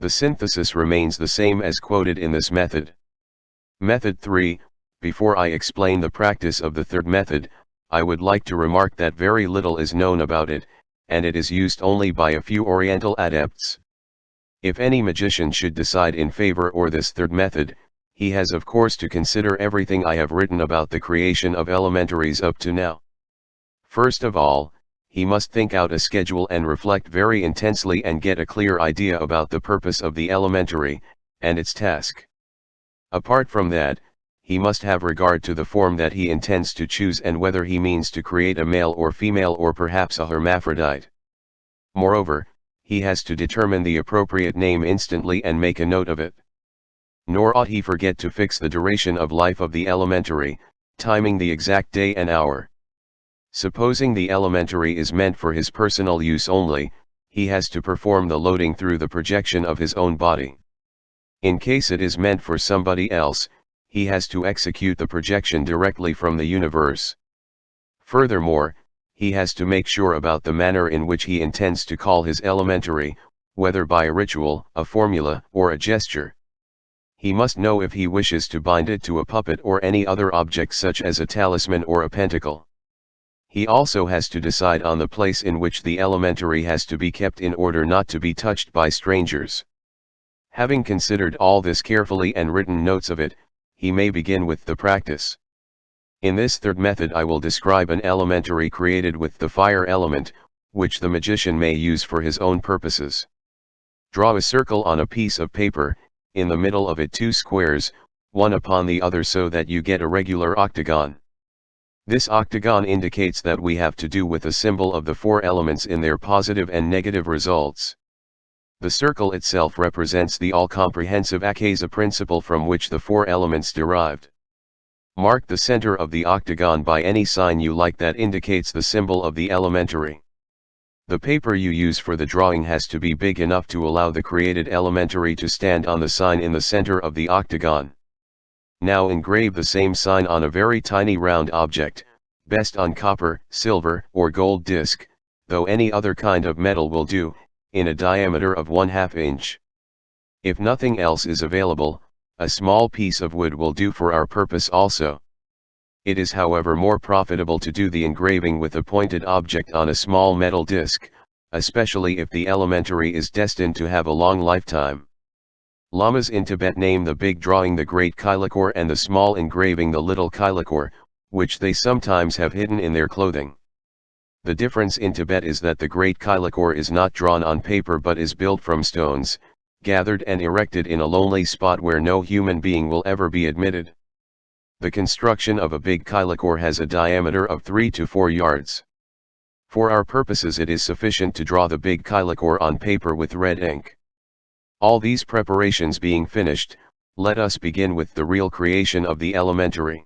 The synthesis remains the same as quoted in this method. Method 3. Before I explain the practice of the third method, I would like to remark that very little is known about it, and it is used only by a few Oriental adepts. If any magician should decide in favor of this third method, he has of course to consider everything I have written about the creation of elementaries up to now. First of all, he must think out a schedule and reflect very intensely and get a clear idea about the purpose of the elementary, and its task. Apart from that, he must have regard to the form that he intends to choose and whether he means to create a male or female or perhaps a hermaphrodite. Moreover, he has to determine the appropriate name instantly and make a note of it. Nor ought he forget to fix the duration of life of the elementary, timing the exact day and hour. Supposing the elementary is meant for his personal use only, he has to perform the loading through the projection of his own body. In case it is meant for somebody else, he has to execute the projection directly from the universe. Furthermore, he has to make sure about the manner in which he intends to call his elementary, whether by a ritual, a formula, or a gesture. He must know if he wishes to bind it to a puppet or any other object such as a talisman or a pentacle. He also has to decide on the place in which the elementary has to be kept in order not to be touched by strangers. Having considered all this carefully and written notes of it, he may begin with the practice. In this third method I will describe an elementary created with the fire element, which the magician may use for his own purposes. Draw a circle on a piece of paper, in the middle of it 2 squares, one upon the other so that you get a regular octagon. This octagon indicates that we have to do with a symbol of the 4 elements in their positive and negative results. The circle itself represents the all-comprehensive Akasa principle from which the 4 elements derived. Mark the center of the octagon by any sign you like that indicates the symbol of the elementary. The paper you use for the drawing has to be big enough to allow the created elementary to stand on the sign in the center of the octagon. Now engrave the same sign on a very tiny round object, best on copper, silver, or gold disc, though any other kind of metal will do, in a diameter of 1/2 inch. If nothing else is available, a small piece of wood will do for our purpose also. It is however more profitable to do the engraving with a pointed object on a small metal disc, especially if the elementary is destined to have a long lifetime. Lamas in Tibet name the big drawing the great kailakor and the small engraving the little kailakor, which they sometimes have hidden in their clothing. The difference in Tibet is that the great kailakor is not drawn on paper but is built from stones, gathered and erected in a lonely spot where no human being will ever be admitted. The construction of a big kailakor has a diameter of 3 to 4 yards. For our purposes it is sufficient to draw the big kailakor on paper with red ink. All these preparations being finished, let us begin with the real creation of the elementary.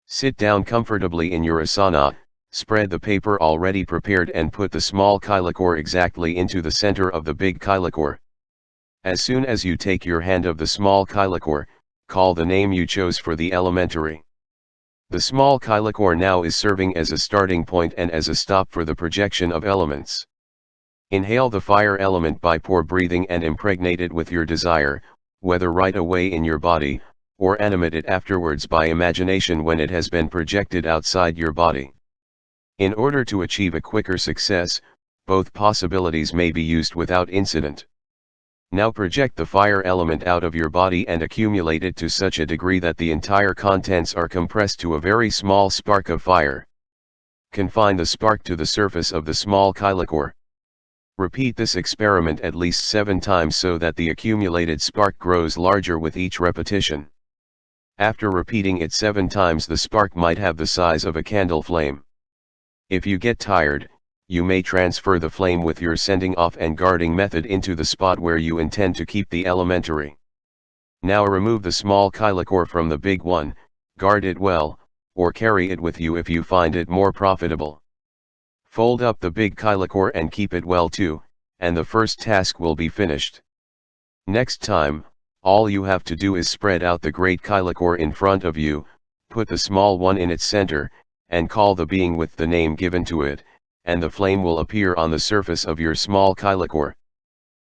Sit down comfortably in your asana, spread the paper already prepared and put the small kailakor exactly into the center of the big kailakor. As soon as you take your hand of the small kailakor, call the name you chose for the elementary. The small kailakor now is serving as a starting point and as a stop for the projection of elements. Inhale the fire element by pore breathing and impregnate it with your desire, whether right away in your body, or animate it afterwards by imagination when it has been projected outside your body. In order to achieve a quicker success, both possibilities may be used without incident. Now project the fire element out of your body and accumulate it to such a degree that the entire contents are compressed to a very small spark of fire. Confine the spark to the surface of the small kailakor. Repeat this experiment at least 7 times so that the accumulated spark grows larger with each repetition. After repeating it 7 times, the spark might have the size of a candle flame. If you get tired, you may transfer the flame with your sending off and guarding method into the spot where you intend to keep the elementary. Now remove the small kailakor from the big one, guard it well, or carry it with you if you find it more profitable. Fold up the big kailakor and keep it well too, and the first task will be finished. Next time, all you have to do is spread out the great kailakor in front of you, put the small one in its center, and call the being with the name given to it, and the flame will appear on the surface of your small kailakor.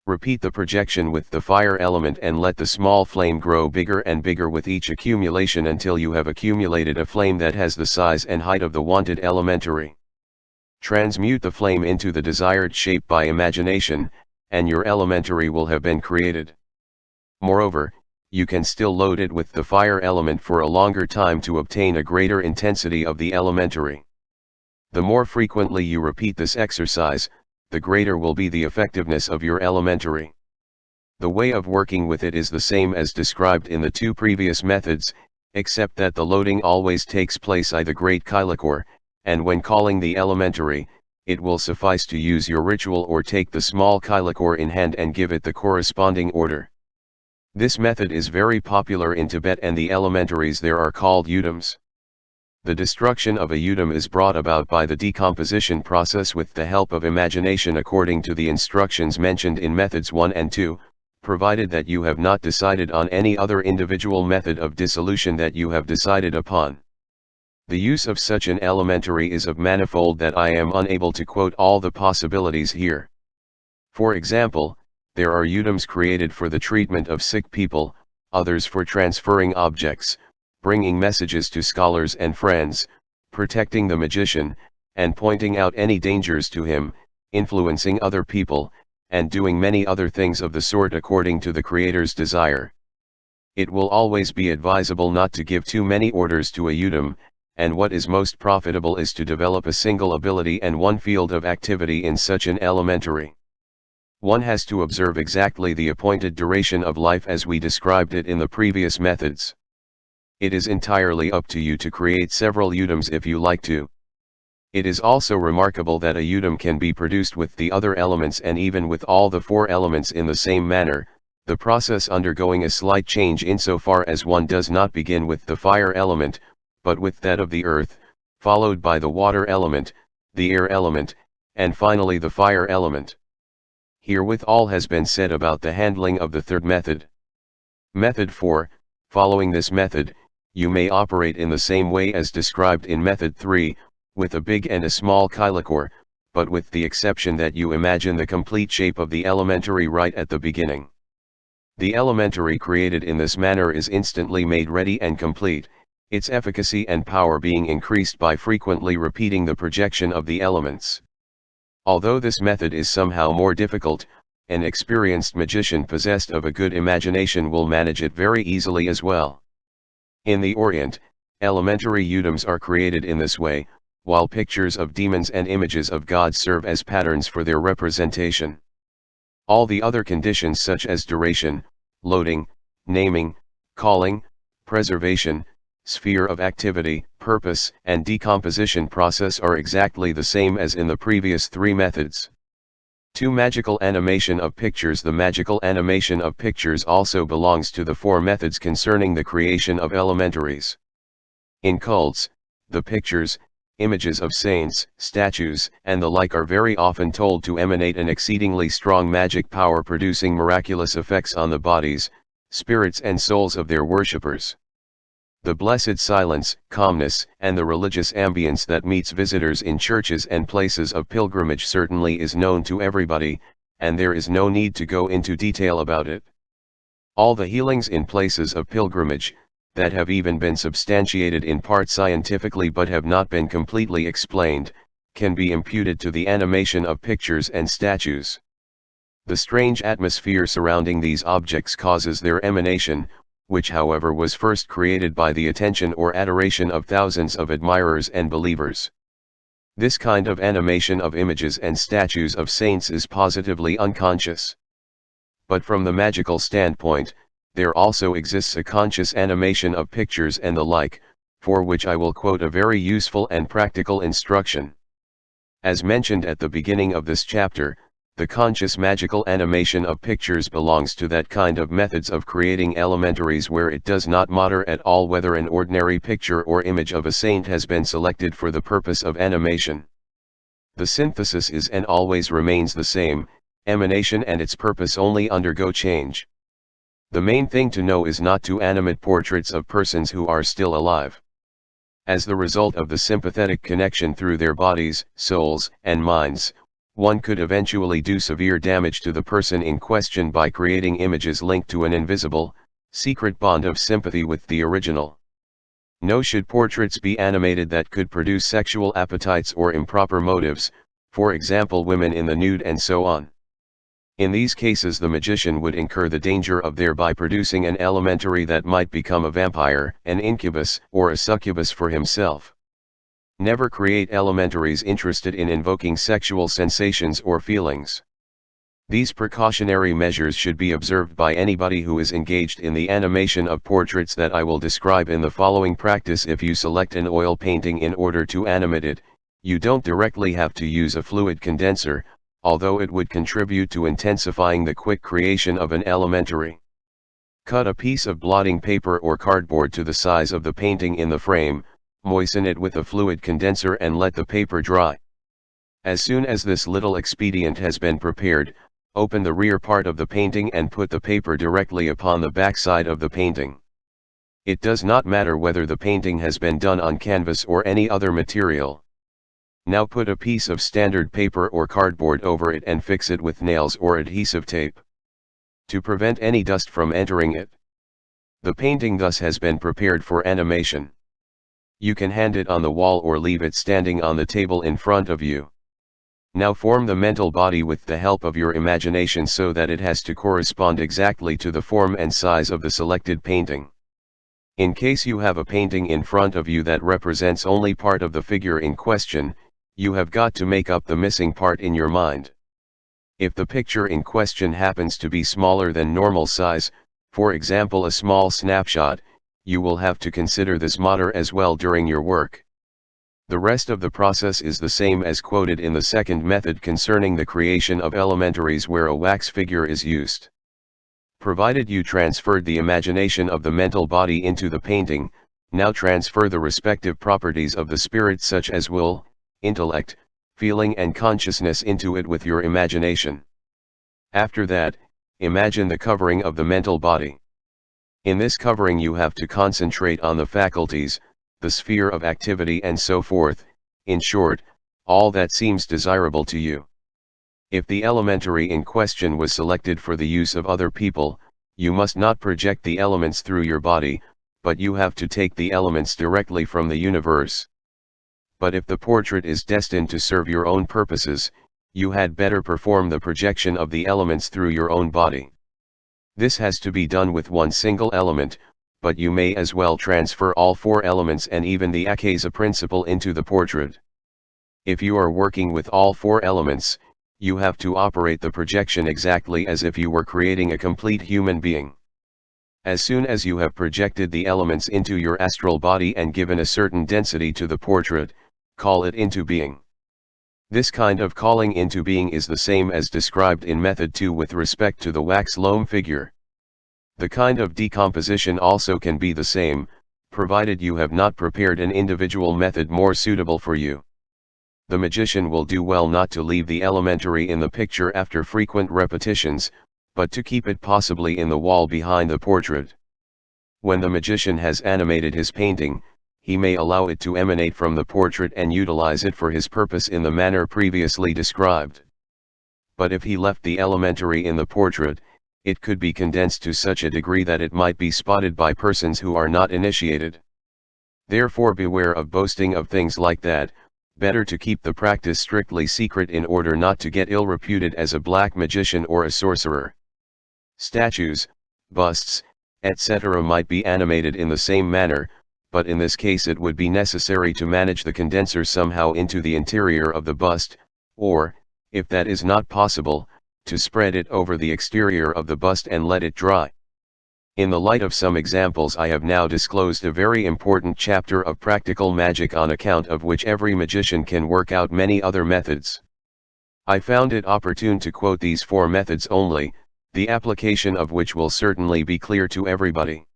Repeat the projection with the fire element and let the small flame grow bigger and bigger with each accumulation until you have accumulated a flame that has the size and height of the wanted elementary. Transmute the flame into the desired shape by imagination, and your elementary will have been created. Moreover, you can still load it with the fire element for a longer time to obtain a greater intensity of the elementary. The more frequently you repeat this exercise, the greater will be the effectiveness of your elementary. The way of working with it is the same as described in the 2 previous methods, except that the loading always takes place at the great kailakor, and when calling the elementary, it will suffice to use your ritual or take the small kailakor in hand and give it the corresponding order. This method is very popular in Tibet, and the elementaries there are called yudams. The destruction of a yudam is brought about by the decomposition process with the help of imagination according to the instructions mentioned in methods 1 and 2, provided that you have not decided on any other individual method of dissolution that you have decided upon. The use of such an elementary is of manifold that I am unable to quote all the possibilities here. For example, there are yudams created for the treatment of sick people, others for transferring objects, bringing messages to scholars and friends, protecting the magician, and pointing out any dangers to him, influencing other people, and doing many other things of the sort according to the Creator's desire. It will always be advisable not to give too many orders to a yudam, and what is most profitable is to develop a single ability and one field of activity in such an elementary. One has to observe exactly the appointed duration of life as we described it in the previous methods. It is entirely up to you to create several yudams if you like to. It is also remarkable that a yudam can be produced with the other elements and even with all the four elements in the same manner, the process undergoing a slight change insofar as one does not begin with the fire element, but with that of the earth, followed by the water element, the air element, and finally the fire element. Herewith all has been said about the handling of the third method. Method 4, following this method, you may operate in the same way as described in method 3, with a big and a small kylakor, but with the exception that you imagine the complete shape of the elementary right at the beginning. The elementary created in this manner is instantly made ready and complete, its efficacy and power being increased by frequently repeating the projection of the elements. Although this method is somehow more difficult, an experienced magician possessed of a good imagination will manage it very easily as well. In the Orient, elementary yudams are created in this way, while pictures of demons and images of gods serve as patterns for their representation. All the other conditions such as duration, loading, naming, calling, preservation, sphere of activity, purpose, and decomposition process are exactly the same as in the previous three methods. To magical animation of pictures. The magical animation of pictures also belongs to the four methods concerning the creation of elementaries. In cults, the pictures, images of saints, statues, and the like are very often told to emanate an exceedingly strong magic power producing miraculous effects on the bodies, spirits and souls of their worshippers. The blessed silence, calmness, and the religious ambience that meets visitors in churches and places of pilgrimage certainly is known to everybody, and there is no need to go into detail about it. All the healings in places of pilgrimage, that have even been substantiated in part scientifically but have not been completely explained, can be imputed to the animation of pictures and statues. The strange atmosphere surrounding these objects causes their emanation, which however was first created by the attention or adoration of thousands of admirers and believers. This kind of animation of images and statues of saints is positively unconscious. But from the magical standpoint, there also exists a conscious animation of pictures and the like, for which I will quote a very useful and practical instruction. As mentioned at the beginning of this chapter, the conscious magical animation of pictures belongs to that kind of methods of creating elementaries where it does not matter at all whether an ordinary picture or image of a saint has been selected for the purpose of animation. The synthesis is and always remains the same, emanation and its purpose only undergo change. The main thing to know is not to animate portraits of persons who are still alive. As the result of the sympathetic connection through their bodies, souls, and minds, one could eventually do severe damage to the person in question by creating images linked to an invisible, secret bond of sympathy with the original. Nor should portraits be animated that could produce sexual appetites or improper motives, for example women in the nude and so on. In these cases the magician would incur the danger of thereby producing an elementary that might become a vampire, an incubus, or a succubus for himself. Never create elementaries interested in invoking sexual sensations or feelings. These precautionary measures should be observed by anybody who is engaged in the animation of portraits that I will describe in the following practice. If you select an oil painting in order to animate it, you don't directly have to use a fluid condenser, although it would contribute to intensifying the quick creation of an elementary. Cut a piece of blotting paper or cardboard to the size of the painting in the frame, moisten it with a fluid condenser and let the paper dry. As soon as this little expedient has been prepared, open the rear part of the painting and put the paper directly upon the back side of the painting. It does not matter whether the painting has been done on canvas or any other material. Now put a piece of standard paper or cardboard over it and fix it with nails or adhesive tape, to prevent any dust from entering it. The painting thus has been prepared for animation. You can hand it on the wall or leave it standing on the table in front of you. Now form the mental body with the help of your imagination so that it has to correspond exactly to the form and size of the selected painting. In case you have a painting in front of you that represents only part of the figure in question, you have got to make up the missing part in your mind. If the picture in question happens to be smaller than normal size, for example a small snapshot, you will have to consider this matter as well during your work. The rest of the process is the same as quoted in the second method concerning the creation of elementaries where a wax figure is used. Provided you transferred the imagination of the mental body into the painting, now transfer the respective properties of the spirit such as will, intellect, feeling and consciousness into it with your imagination. After that, imagine the covering of the mental body. In this covering you have to concentrate on the faculties, the sphere of activity and so forth, in short, all that seems desirable to you. If the elementary in question was selected for the use of other people, you must not project the elements through your body, but you have to take the elements directly from the universe. But if the portrait is destined to serve your own purposes, you had better perform the projection of the elements through your own body. This has to be done with one single element, but you may as well transfer all four elements and even the Akasa principle into the portrait. If you are working with all four elements, you have to operate the projection exactly as if you were creating a complete human being. As soon as you have projected the elements into your astral body and given a certain density to the portrait, call it into being. This kind of calling into being is the same as described in method 2 with respect to the wax loam figure. The kind of decomposition also can be the same, provided you have not prepared an individual method more suitable for you. The magician will do well not to leave the elementary in the picture after frequent repetitions, but to keep it possibly in the wall behind the portrait. When the magician has animated his painting, he may allow it to emanate from the portrait and utilize it for his purpose in the manner previously described. But if he left the elementary in the portrait, it could be condensed to such a degree that it might be spotted by persons who are not initiated. Therefore beware of boasting of things like that. Better to keep the practice strictly secret in order not to get ill-reputed as a black magician or a sorcerer. Statues, busts, etc. might be animated in the same manner, but in this case it would be necessary to manage the condenser somehow into the interior of the bust, or, if that is not possible, to spread it over the exterior of the bust and let it dry. In the light of some examples I have now disclosed a very important chapter of practical magic on account of which every magician can work out many other methods. I found it opportune to quote these four methods only, the application of which will certainly be clear to everybody.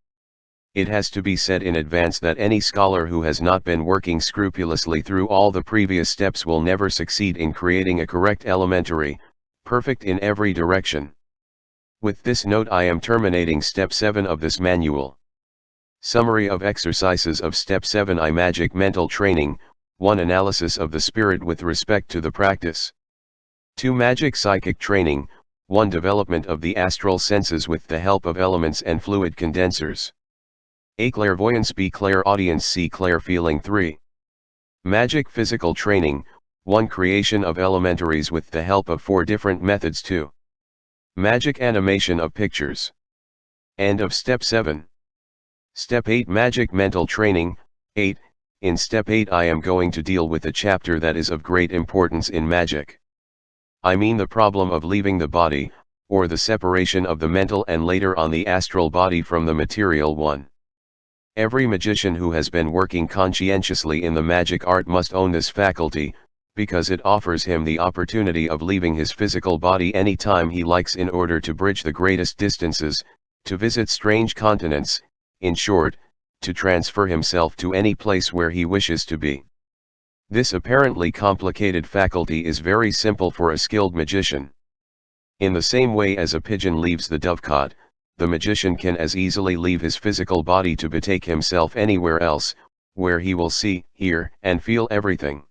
It has to be said in advance that any scholar who has not been working scrupulously through all the previous steps will never succeed in creating a correct elementary, perfect in every direction. With this note I am terminating Step 7 of this manual. Summary of exercises of Step 7 I Magic Mental Training, 1 Analysis of the spirit with respect to the practice. 2 Magic Psychic Training, 1 Development of the astral senses with the help of elements and fluid condensers. A Clairvoyance B Clairaudience C Clairfeeling 3. Magic Physical Training, 1 Creation of elementaries with the help of 4 different methods 2. Magic Animation of Pictures. End of Step 7. Step 8 Magic Mental Training, 8. In Step 8 I am going to deal with a chapter that is of great importance in magic. I mean the problem of leaving the body, or the separation of the mental and later on the astral body from the material one. Every magician who has been working conscientiously in the magic art must own this faculty, because it offers him the opportunity of leaving his physical body any time he likes in order to bridge the greatest distances, to visit strange continents, in short, to transfer himself to any place where he wishes to be. This apparently complicated faculty is very simple for a skilled magician. In the same way as a pigeon leaves the dovecot, the magician can as easily leave his physical body to betake himself anywhere else, where he will see, hear, and feel everything.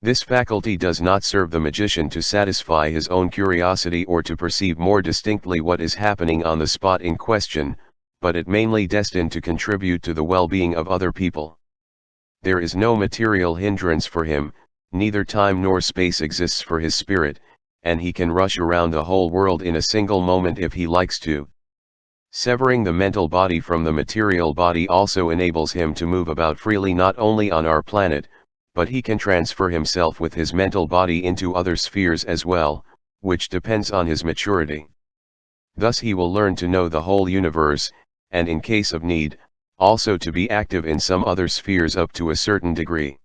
This faculty does not serve the magician to satisfy his own curiosity or to perceive more distinctly what is happening on the spot in question, but it mainly destined to contribute to the well-being of other people. There is no material hindrance for him, neither time nor space exists for his spirit, and he can rush around the whole world in a single moment if he likes to. Severing the mental body from the material body also enables him to move about freely not only on our planet, but he can transfer himself with his mental body into other spheres as well, which depends on his maturity. Thus he will learn to know the whole universe, and in case of need, also to be active in some other spheres up to a certain degree.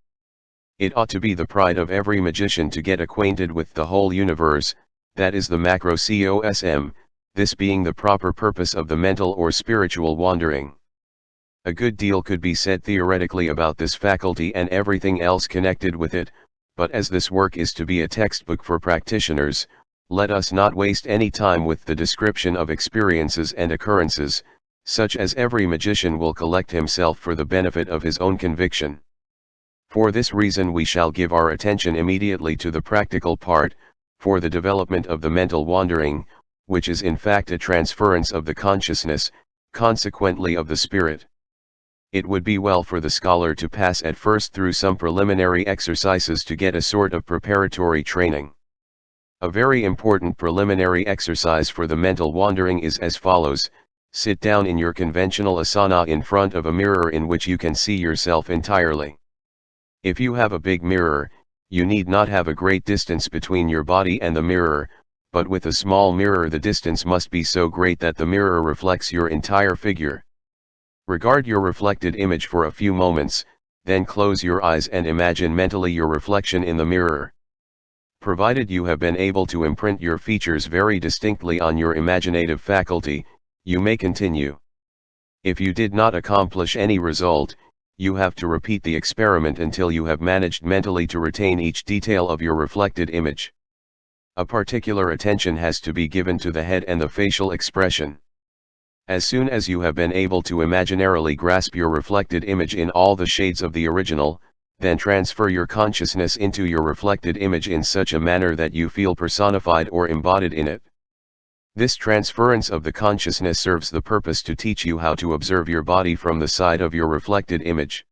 It ought to be the pride of every magician to get acquainted with the whole universe, that is the macrocosm, this being the proper purpose of the mental or spiritual wandering. A good deal could be said theoretically about this faculty and everything else connected with it, but as this work is to be a textbook for practitioners, let us not waste any time with the description of experiences and occurrences, such as every magician will collect himself for the benefit of his own conviction. For this reason we shall give our attention immediately to the practical part, for the development of the mental wandering, which is in fact a transference of the consciousness, consequently of the spirit. It would be well for the scholar to pass at first through some preliminary exercises to get a sort of preparatory training. A very important preliminary exercise for the mental wandering is as follows: sit down in your conventional asana in front of a mirror in which you can see yourself entirely. If you have a big mirror, you need not have a great distance between your body and the mirror, but with a small mirror the distance must be so great that the mirror reflects your entire figure. Regard your reflected image for a few moments, then close your eyes and imagine mentally your reflection in the mirror. Provided you have been able to imprint your features very distinctly on your imaginative faculty, you may continue. If you did not accomplish any result, you have to repeat the experiment until you have managed mentally to retain each detail of your reflected image. A particular attention has to be given to the head and the facial expression. As soon as you have been able to imaginarily grasp your reflected image in all the shades of the original, then transfer your consciousness into your reflected image in such a manner that you feel personified or embodied in it. This transference of the consciousness serves the purpose to teach you how to observe your body from the side of your reflected image.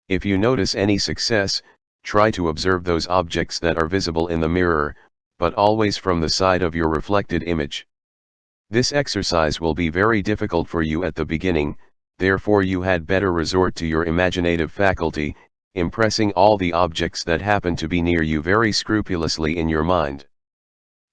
If you notice any success, try to observe those objects that are visible in the mirror, but always from the side of your reflected image. This exercise will be very difficult for you at the beginning, therefore you had better resort to your imaginative faculty, impressing all the objects that happen to be near you very scrupulously in your mind.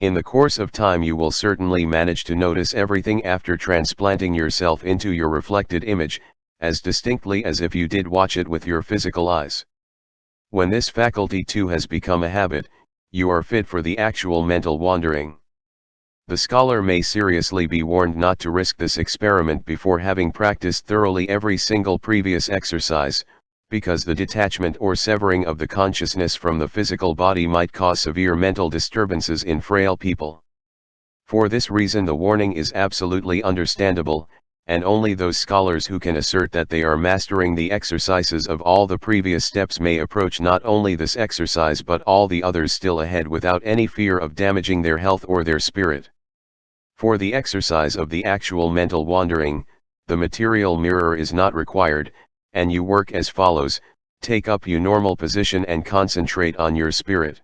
In the course of time you will certainly manage to notice everything after transplanting yourself into your reflected image, as distinctly as if you did watch it with your physical eyes. When this faculty too has become a habit, you are fit for the actual mental wandering. The scholar may seriously be warned not to risk this experiment before having practiced thoroughly every single previous exercise, because the detachment or severing of the consciousness from the physical body might cause severe mental disturbances in frail people. For this reason the warning is absolutely understandable, and only those scholars who can assert that they are mastering the exercises of all the previous steps may approach not only this exercise but all the others still ahead without any fear of damaging their health or their spirit. For the exercise of the actual mental wandering, the material mirror is not required, and you work as follows: take up your normal position and concentrate on your spirit.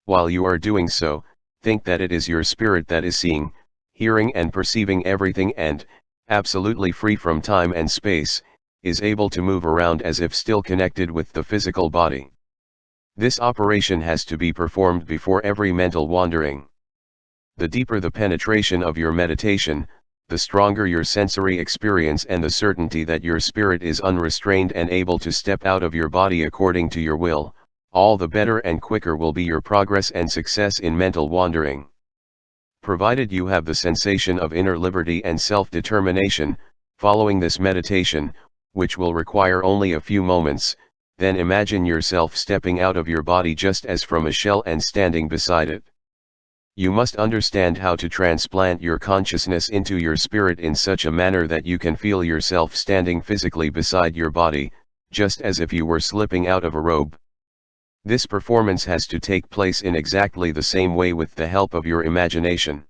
While you are doing so, think that it is your spirit that is seeing, hearing and perceiving everything and, absolutely free from time and space, is able to move around as if still connected with the physical body. This operation has to be performed before every mental wandering. The deeper the penetration of your meditation, the stronger your sensory experience and the certainty that your spirit is unrestrained and able to step out of your body according to your will, all the better and quicker will be your progress and success in mental wandering. Provided you have the sensation of inner liberty and self-determination, following this meditation, which will require only a few moments, then imagine yourself stepping out of your body just as from a shell and standing beside it. You must understand how to transplant your consciousness into your spirit in such a manner that you can feel yourself standing physically beside your body, just as if you were slipping out of a robe. This performance has to take place in exactly the same way with the help of your imagination.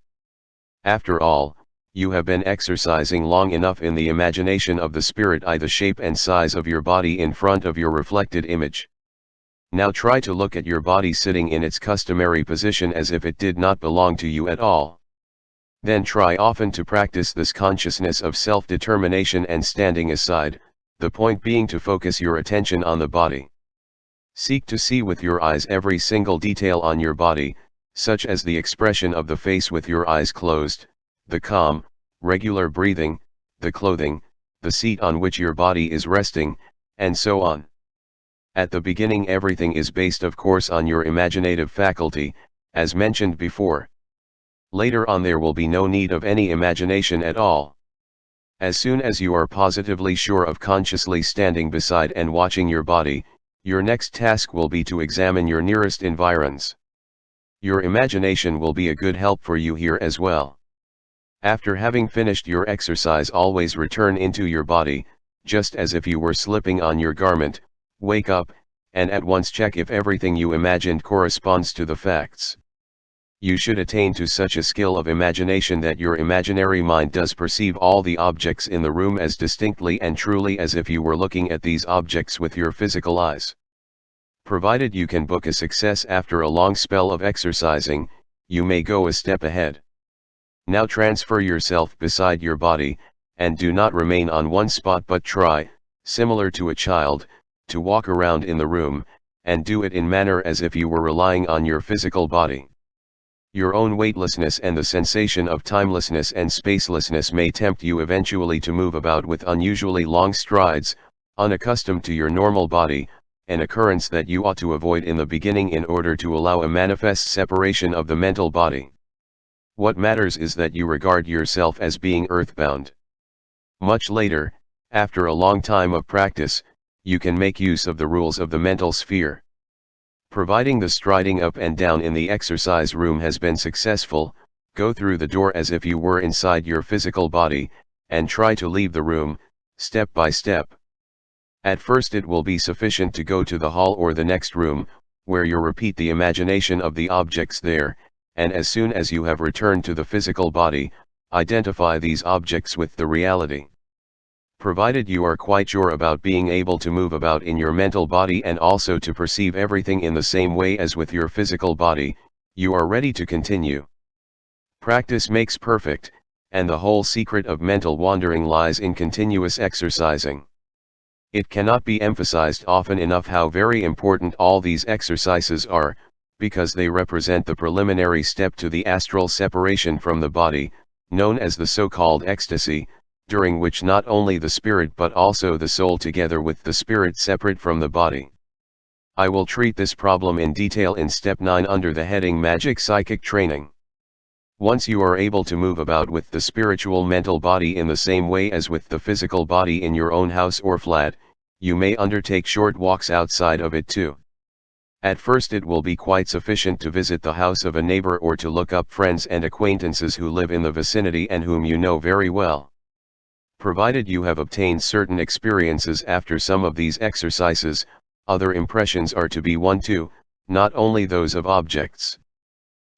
After all, you have been exercising long enough in the imagination of the spirit eye the shape and size of your body in front of your reflected image. Now try to look at your body sitting in its customary position as if it did not belong to you at all. Then try often to practice this consciousness of self-determination and standing aside, the point being to focus your attention on the body. Seek to see with your eyes every single detail on your body, such as the expression of the face with your eyes closed, the calm, regular breathing, the clothing, the seat on which your body is resting, and so on. At the beginning everything is based of course on your imaginative faculty, as mentioned before. Later on there will be no need of any imagination at all. As soon as you are positively sure of consciously standing beside and watching your body, your next task will be to examine your nearest environs. Your imagination will be a good help for you here as well. After having finished your exercise, always return into your body, just as if you were slipping on your garment, wake up, and at once check if everything you imagined corresponds to the facts. You should attain to such a skill of imagination that your imaginary mind does perceive all the objects in the room as distinctly and truly as if you were looking at these objects with your physical eyes. Provided you can book a success after a long spell of exercising, you may go a step ahead. Now transfer yourself beside your body, and do not remain on one spot but try, similar to a child, to walk around in the room, and do it in manner as if you were relying on your physical body. Your own weightlessness and the sensation of timelessness and spacelessness may tempt you eventually to move about with unusually long strides, unaccustomed to your normal body, an occurrence that you ought to avoid in the beginning in order to allow a manifest separation of the mental body. What matters is that you regard yourself as being earthbound. Much later, after a long time of practice, you can make use of the rules of the mental sphere. Providing the striding up and down in the exercise room has been successful, go through the door as if you were inside your physical body, and try to leave the room, step by step. At first it will be sufficient to go to the hall or the next room, where you repeat the imagination of the objects there, and as soon as you have returned to the physical body, identify these objects with the reality. Provided you are quite sure about being able to move about in your mental body and also to perceive everything in the same way as with your physical body, you are ready to continue. Practice makes perfect, and the whole secret of mental wandering lies in continuous exercising. It cannot be emphasized often enough how very important all these exercises are, because they represent the preliminary step to the astral separation from the body, known as the so-called ecstasy, during which not only the spirit but also the soul together with the spirit separate from the body. I will treat this problem in detail in step 9 under the heading Magic Psychic Training. Once you are able to move about with the spiritual mental body in the same way as with the physical body in your own house or flat, you may undertake short walks outside of it too. At first it will be quite sufficient to visit the house of a neighbor or to look up friends and acquaintances who live in the vicinity and whom you know very well. Provided you have obtained certain experiences after some of these exercises, other impressions are to be won too, not only those of objects.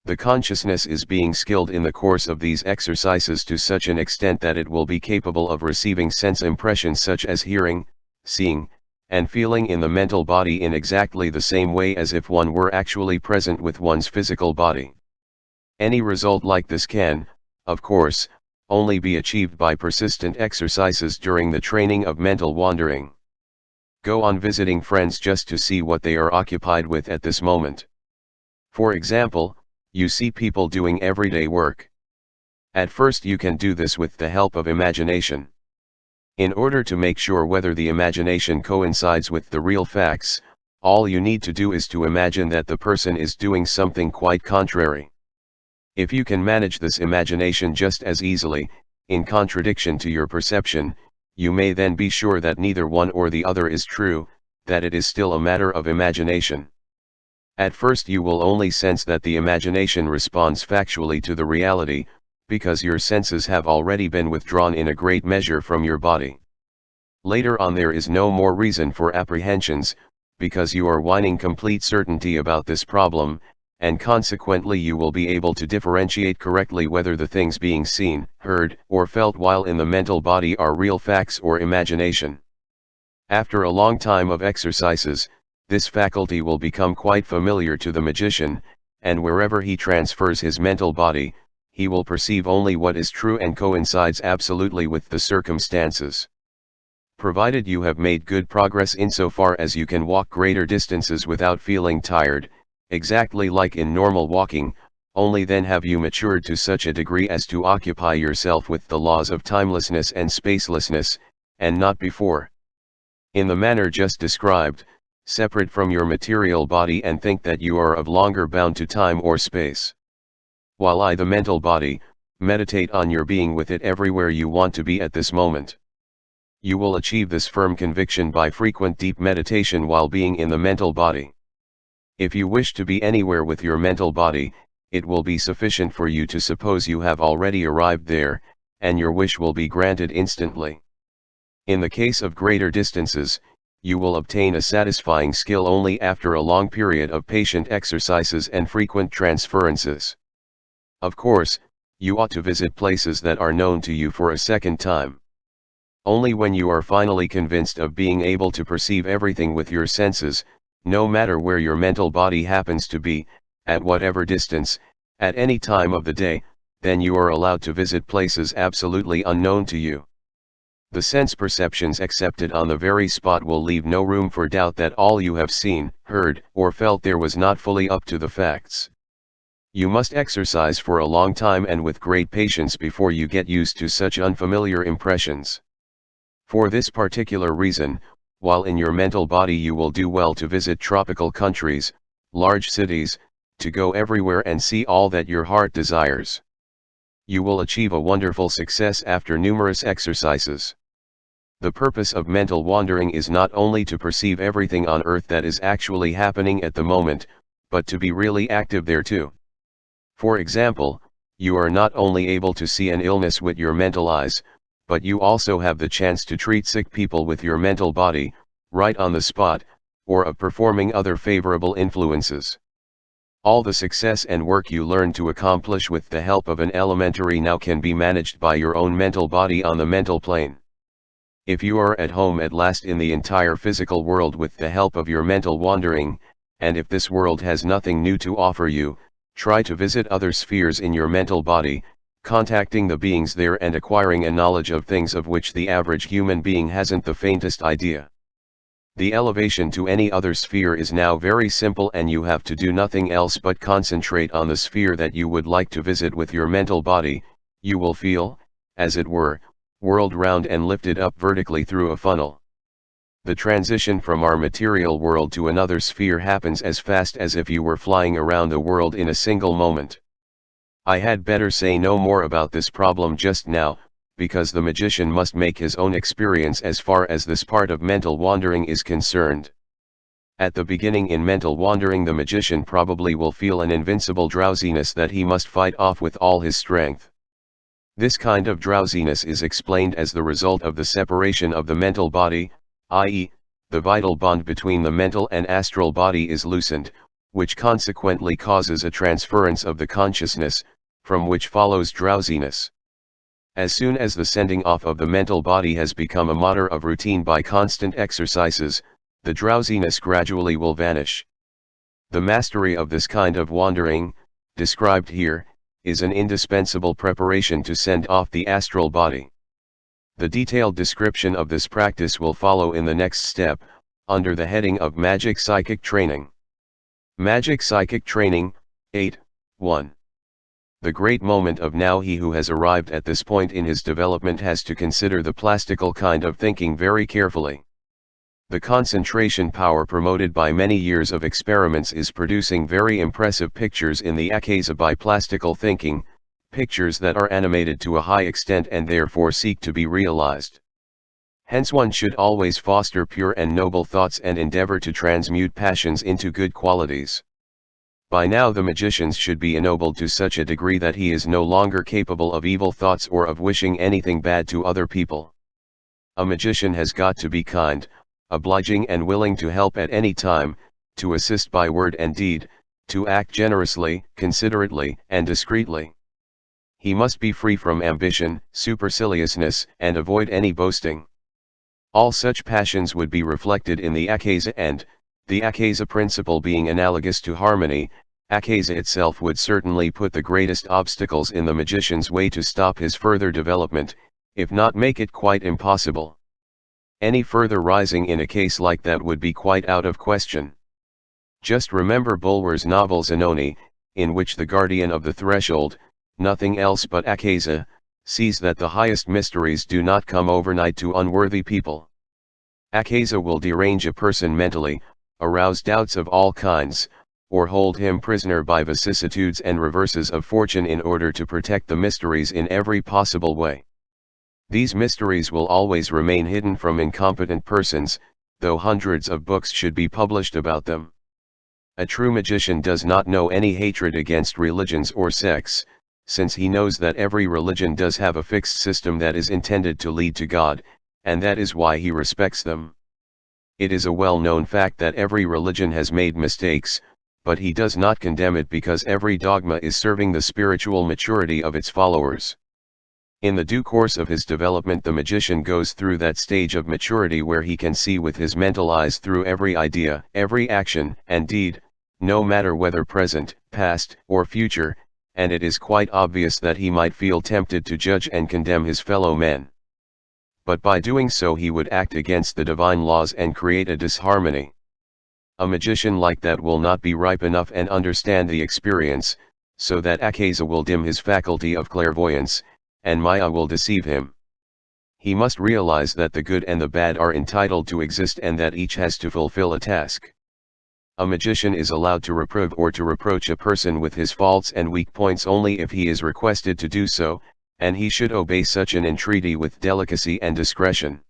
The consciousness is being skilled in the course of these exercises to such an extent that it will be capable of receiving sense impressions such as hearing, seeing, and feeling in the mental body in exactly the same way as if one were actually present with one's physical body. Any result like this can, of course, only be achieved by persistent exercises during the training of mental wandering. Go on visiting friends just to see what they are occupied with at this moment. For example, you see people doing everyday work. At first you can do this with the help of imagination. In order to make sure whether the imagination coincides with the real facts, all you need to do is to imagine that the person is doing something quite contrary. If you can manage this imagination just as easily, in contradiction to your perception, you may then be sure that neither one or the other is true, that it is still a matter of imagination. At first you will only sense that the imagination responds factually to the reality, because your senses have already been withdrawn in a great measure from your body. Later on there is no more reason for apprehensions, because you are winning complete certainty about this problem, and consequently you will be able to differentiate correctly whether the things being seen, heard, or felt while in the mental body are real facts or imagination. After a long time of exercises, this faculty will become quite familiar to the magician, and wherever he transfers his mental body, he will perceive only what is true and coincides absolutely with the circumstances. Provided you have made good progress insofar as you can walk greater distances without feeling tired, exactly like in normal walking, only then have you matured to such a degree as to occupy yourself with the laws of timelessness and spacelessness, and not before. In the manner just described, separate from your material body and think that you are of longer bound to time or space. While I, the mental body, meditate on your being with it everywhere you want to be at this moment. You will achieve this firm conviction by frequent deep meditation while being in the mental body. If you wish to be anywhere with your mental body, it will be sufficient for you to suppose you have already arrived there, and your wish will be granted instantly. In the case of greater distances, you will obtain a satisfying skill only after a long period of patient exercises and frequent transferences. Of course, you ought to visit places that are known to you for a second time. Only when you are finally convinced of being able to perceive everything with your senses, no matter where your mental body happens to be, at whatever distance, at any time of the day, then you are allowed to visit places absolutely unknown to you. The sense perceptions accepted on the very spot will leave no room for doubt that all you have seen, heard, or felt there was not fully up to the facts. You must exercise for a long time and with great patience before you get used to such unfamiliar impressions. For this particular reason, while in your mental body you will do well to visit tropical countries, large cities, to go everywhere and see all that your heart desires. You will achieve a wonderful success after numerous exercises. The purpose of mental wandering is not only to perceive everything on earth that is actually happening at the moment, but to be really active there too. For example, you are not only able to see an illness with your mental eyes, but you also have the chance to treat sick people with your mental body, right on the spot, or of performing other favorable influences. All the success and work you learn to accomplish with the help of an elementary now can be managed by your own mental body on the mental plane. If you are at home at last in the entire physical world with the help of your mental wandering, and if this world has nothing new to offer you, try to visit other spheres in your mental body, contacting the beings there and acquiring a knowledge of things of which the average human being hasn't the faintest idea. The elevation to any other sphere is now very simple and you have to do nothing else but concentrate on the sphere that you would like to visit with your mental body. You will feel, as it were, whirled round and lifted up vertically through a funnel. The transition from our material world to another sphere happens as fast as if you were flying around the world in a single moment. I had better say no more about this problem just now, because the magician must make his own experience as far as this part of mental wandering is concerned. At the beginning in mental wandering the magician probably will feel an invincible drowsiness that he must fight off with all his strength. This kind of drowsiness is explained as the result of the separation of the mental body, i.e., the vital bond between the mental and astral body is loosened, which consequently causes a transference of the consciousness, from which follows drowsiness. As soon as the sending off of the mental body has become a matter of routine by constant exercises, the drowsiness gradually will vanish. The mastery of this kind of wandering, described here, is an indispensable preparation to send off the astral body. The detailed description of this practice will follow in the next step, under the heading of Magic Psychic Training. Magic Psychic Training, 8.1. The great moment of now. He who has arrived at this point in his development has to consider the plastical kind of thinking very carefully. The concentration power promoted by many years of experiments is producing very impressive pictures in the Akasa by plastical thinking, pictures that are animated to a high extent and therefore seek to be realized. Hence one should always foster pure and noble thoughts and endeavor to transmute passions into good qualities. By now the magician should be ennobled to such a degree that he is no longer capable of evil thoughts or of wishing anything bad to other people. A magician has got to be kind, obliging and willing to help at any time, to assist by word and deed, To act generously, considerately, and discreetly. He must be free from ambition, superciliousness, and avoid any boasting. All such passions would be reflected in the akasa, and, the akasa principle being analogous to harmony, akasa itself would certainly put the greatest obstacles in the magician's way to stop his further development, if not make it quite impossible. Any further rising in a case like that would be quite out of question. Just remember Bulwer's novel Zanoni, in which the guardian of the threshold, nothing else but akasa, sees that the highest mysteries do not come overnight to unworthy people. Akasa will derange a person mentally, arouse doubts of all kinds, or hold him prisoner by vicissitudes and reverses of fortune in order to protect the mysteries in every possible way. These mysteries will always remain hidden from incompetent persons, though hundreds of books should be published about them. A true magician does not know any hatred against religions or sects, since he knows that every religion does have a fixed system that is intended to lead to God, and that is why he respects them. It is a well-known fact that every religion has made mistakes, but he does not condemn it because every dogma is serving the spiritual maturity of its followers. In the due course of his development, the magician goes through that stage of maturity where he can see with his mental eyes through every idea, every action and deed, no matter whether present, past, or future, and it is quite obvious that he might feel tempted to judge and condemn his fellow men. But by doing so he would act against the divine laws and create a disharmony. A magician like that will not be ripe enough and understand the experience, so that akasa will dim his faculty of clairvoyance, and Maya will deceive him. He must realize that the good and the bad are entitled to exist and that each has to fulfill a task. A magician is allowed to reprove or to reproach a person with his faults and weak points only if he is requested to do so, and he should obey such an entreaty with delicacy and discretion.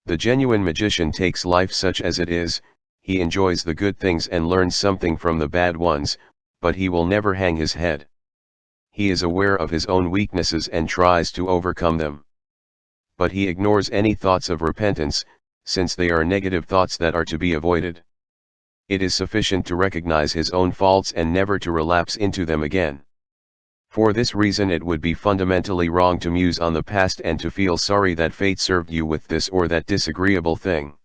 The genuine magician takes life such as it is, he enjoys the good things and learns something from the bad ones, but he will never hang his head. He is aware of his own weaknesses and tries to overcome them. But he ignores any thoughts of repentance, since they are negative thoughts that are to be avoided. It is sufficient to recognize his own faults and never to relapse into them again. For this reason it would be fundamentally wrong to muse on the past and to feel sorry that fate served you with this or that disagreeable thing.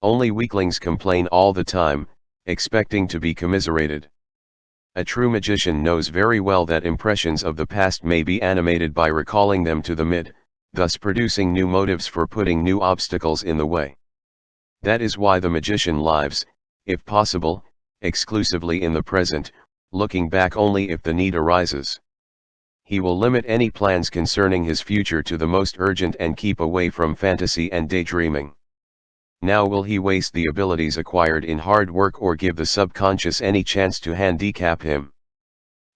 Only weaklings complain all the time, expecting to be commiserated. A true magician knows very well that impressions of the past may be animated by recalling them to the mid, thus producing new motives for putting new obstacles in the way. That is why the magician lives, if possible, exclusively in the present, looking back only if the need arises. He will limit any plans concerning his future to the most urgent and keep away from fantasy and daydreaming. Now will he waste the abilities acquired in hard work or give the subconscious any chance to handicap him?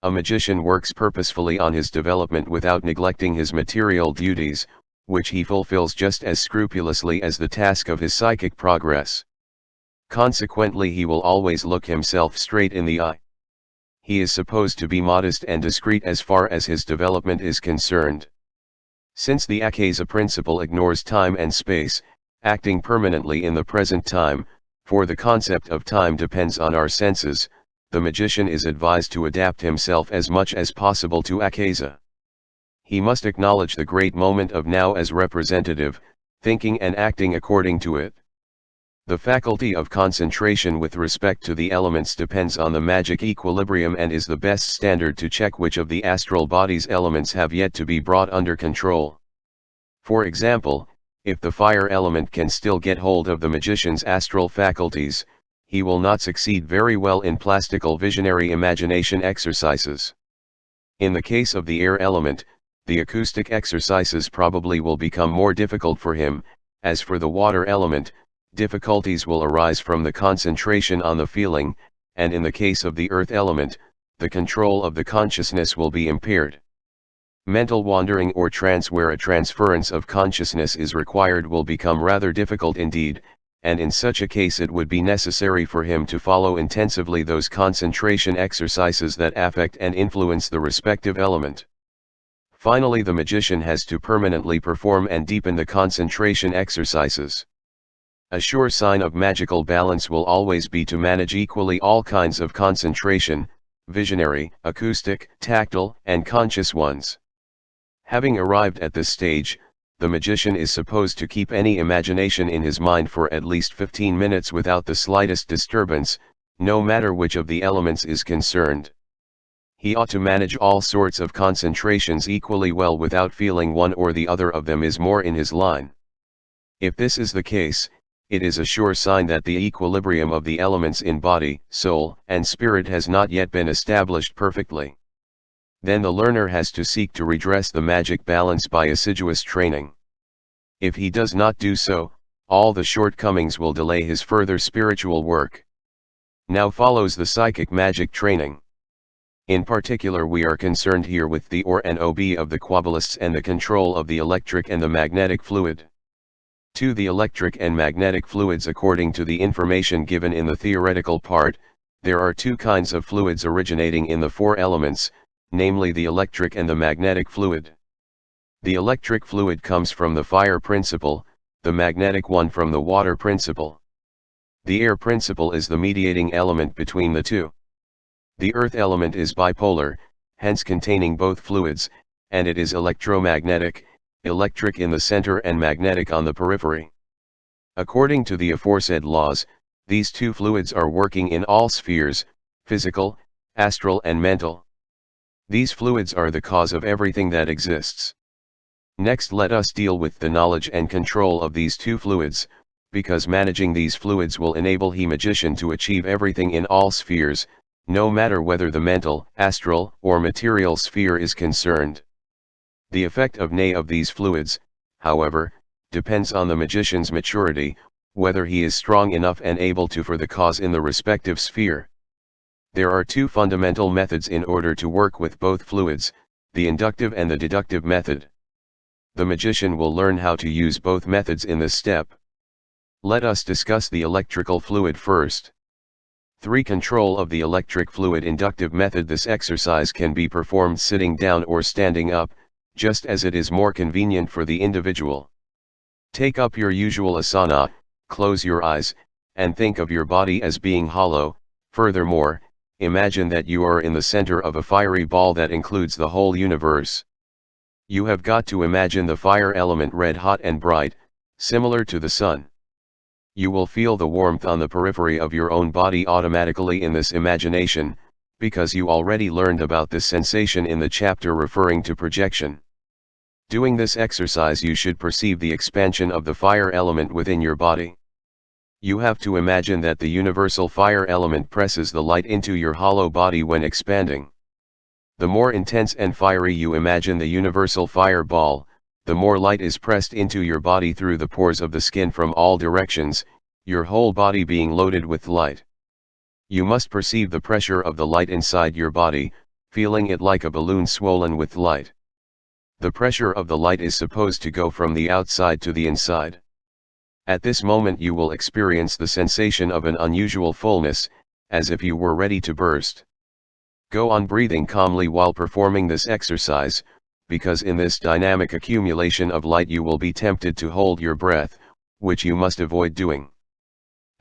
A magician works purposefully on his development without neglecting his material duties, which he fulfills just as scrupulously as the task of his psychic progress. Consequently, he will always look himself straight in the eye. He is supposed to be modest and discreet as far as his development is concerned. Since the akasa principle ignores time and space, acting permanently in the present time, for the concept of time depends on our senses, the magician is advised to adapt himself as much as possible to akasa. He must acknowledge the great moment of now as representative, thinking and acting according to it. The faculty of concentration with respect to the elements depends on the magic equilibrium and is the best standard to check which of the astral body's elements have yet to be brought under control. For example, if the fire element can still get hold of the magician's astral faculties, he will not succeed very well in plastical visionary imagination exercises. In the case of the air element, the acoustic exercises probably will become more difficult for him. As for the water element, difficulties will arise from the concentration on the feeling, and in the case of the earth element, the control of the consciousness will be impaired. Mental wandering or trance where a transference of consciousness is required will become rather difficult indeed, and in such a case it would be necessary for him to follow intensively those concentration exercises that affect and influence the respective element. Finally, the magician has to permanently perform and deepen the concentration exercises. A sure sign of magical balance will always be to manage equally all kinds of concentration, visionary, acoustic, tactile, and conscious ones. Having arrived at this stage, the magician is supposed to keep any imagination in his mind for at least 15 minutes without the slightest disturbance, no matter which of the elements is concerned. He ought to manage all sorts of concentrations equally well without feeling one or the other of them is more in his line. If this is the case, it is a sure sign that the equilibrium of the elements in body, soul, and spirit has not yet been established perfectly. Then the learner has to seek to redress the magic balance by assiduous training. If he does not do so, all the shortcomings will delay his further spiritual work. Now follows the psychic magic training. In particular, we are concerned here with the OR and OB of the Quabalists and the control of the electric and the magnetic fluid. To the electric and magnetic fluids, according to the information given in the theoretical part, there are two kinds of fluids originating in the four elements, namely the electric and the magnetic fluid. The electric fluid comes from the fire principle, the magnetic one from the water principle. The air principle is the mediating element between the two. The earth element is bipolar, hence containing both fluids, and it is electromagnetic, electric in the center and magnetic on the periphery. According to the aforesaid laws, these two fluids are working in all spheres, physical, astral and mental. These fluids are the cause of everything that exists. Next, let us deal with the knowledge and control of these two fluids, because managing these fluids will enable the magician to achieve everything in all spheres, no matter whether the mental, astral, or material sphere is concerned. The effect of these fluids, however, depends on the magician's maturity, whether he is strong enough and able to for the cause in the respective sphere. There are two fundamental methods in order to work with both fluids, the inductive and the deductive method. The magician will learn how to use both methods in this step. Let us discuss the electrical fluid first. 3. Control of the electric fluid inductive method. This exercise can be performed sitting down or standing up, just as it is more convenient for the individual. Take up your usual asana, close your eyes, and think of your body as being hollow. Furthermore, imagine that you are in the center of a fiery ball that includes the whole universe. You have got to imagine the fire element red hot and bright, similar to the sun. You will feel the warmth on the periphery of your own body automatically in this imagination, because you already learned about this sensation in the chapter referring to projection. Doing this exercise, you should perceive the expansion of the fire element within your body. You have to imagine that the universal fire element presses the light into your hollow body when expanding. The more intense and fiery you imagine the universal fire ball, the more light is pressed into your body through the pores of the skin from all directions, your whole body being loaded with light. You must perceive the pressure of the light inside your body, feeling it like a balloon swollen with light. The pressure of the light is supposed to go from the outside to the inside. At this moment you will experience the sensation of an unusual fullness, as if you were ready to burst. Go on breathing calmly while performing this exercise, because in this dynamic accumulation of light you will be tempted to hold your breath, which you must avoid doing.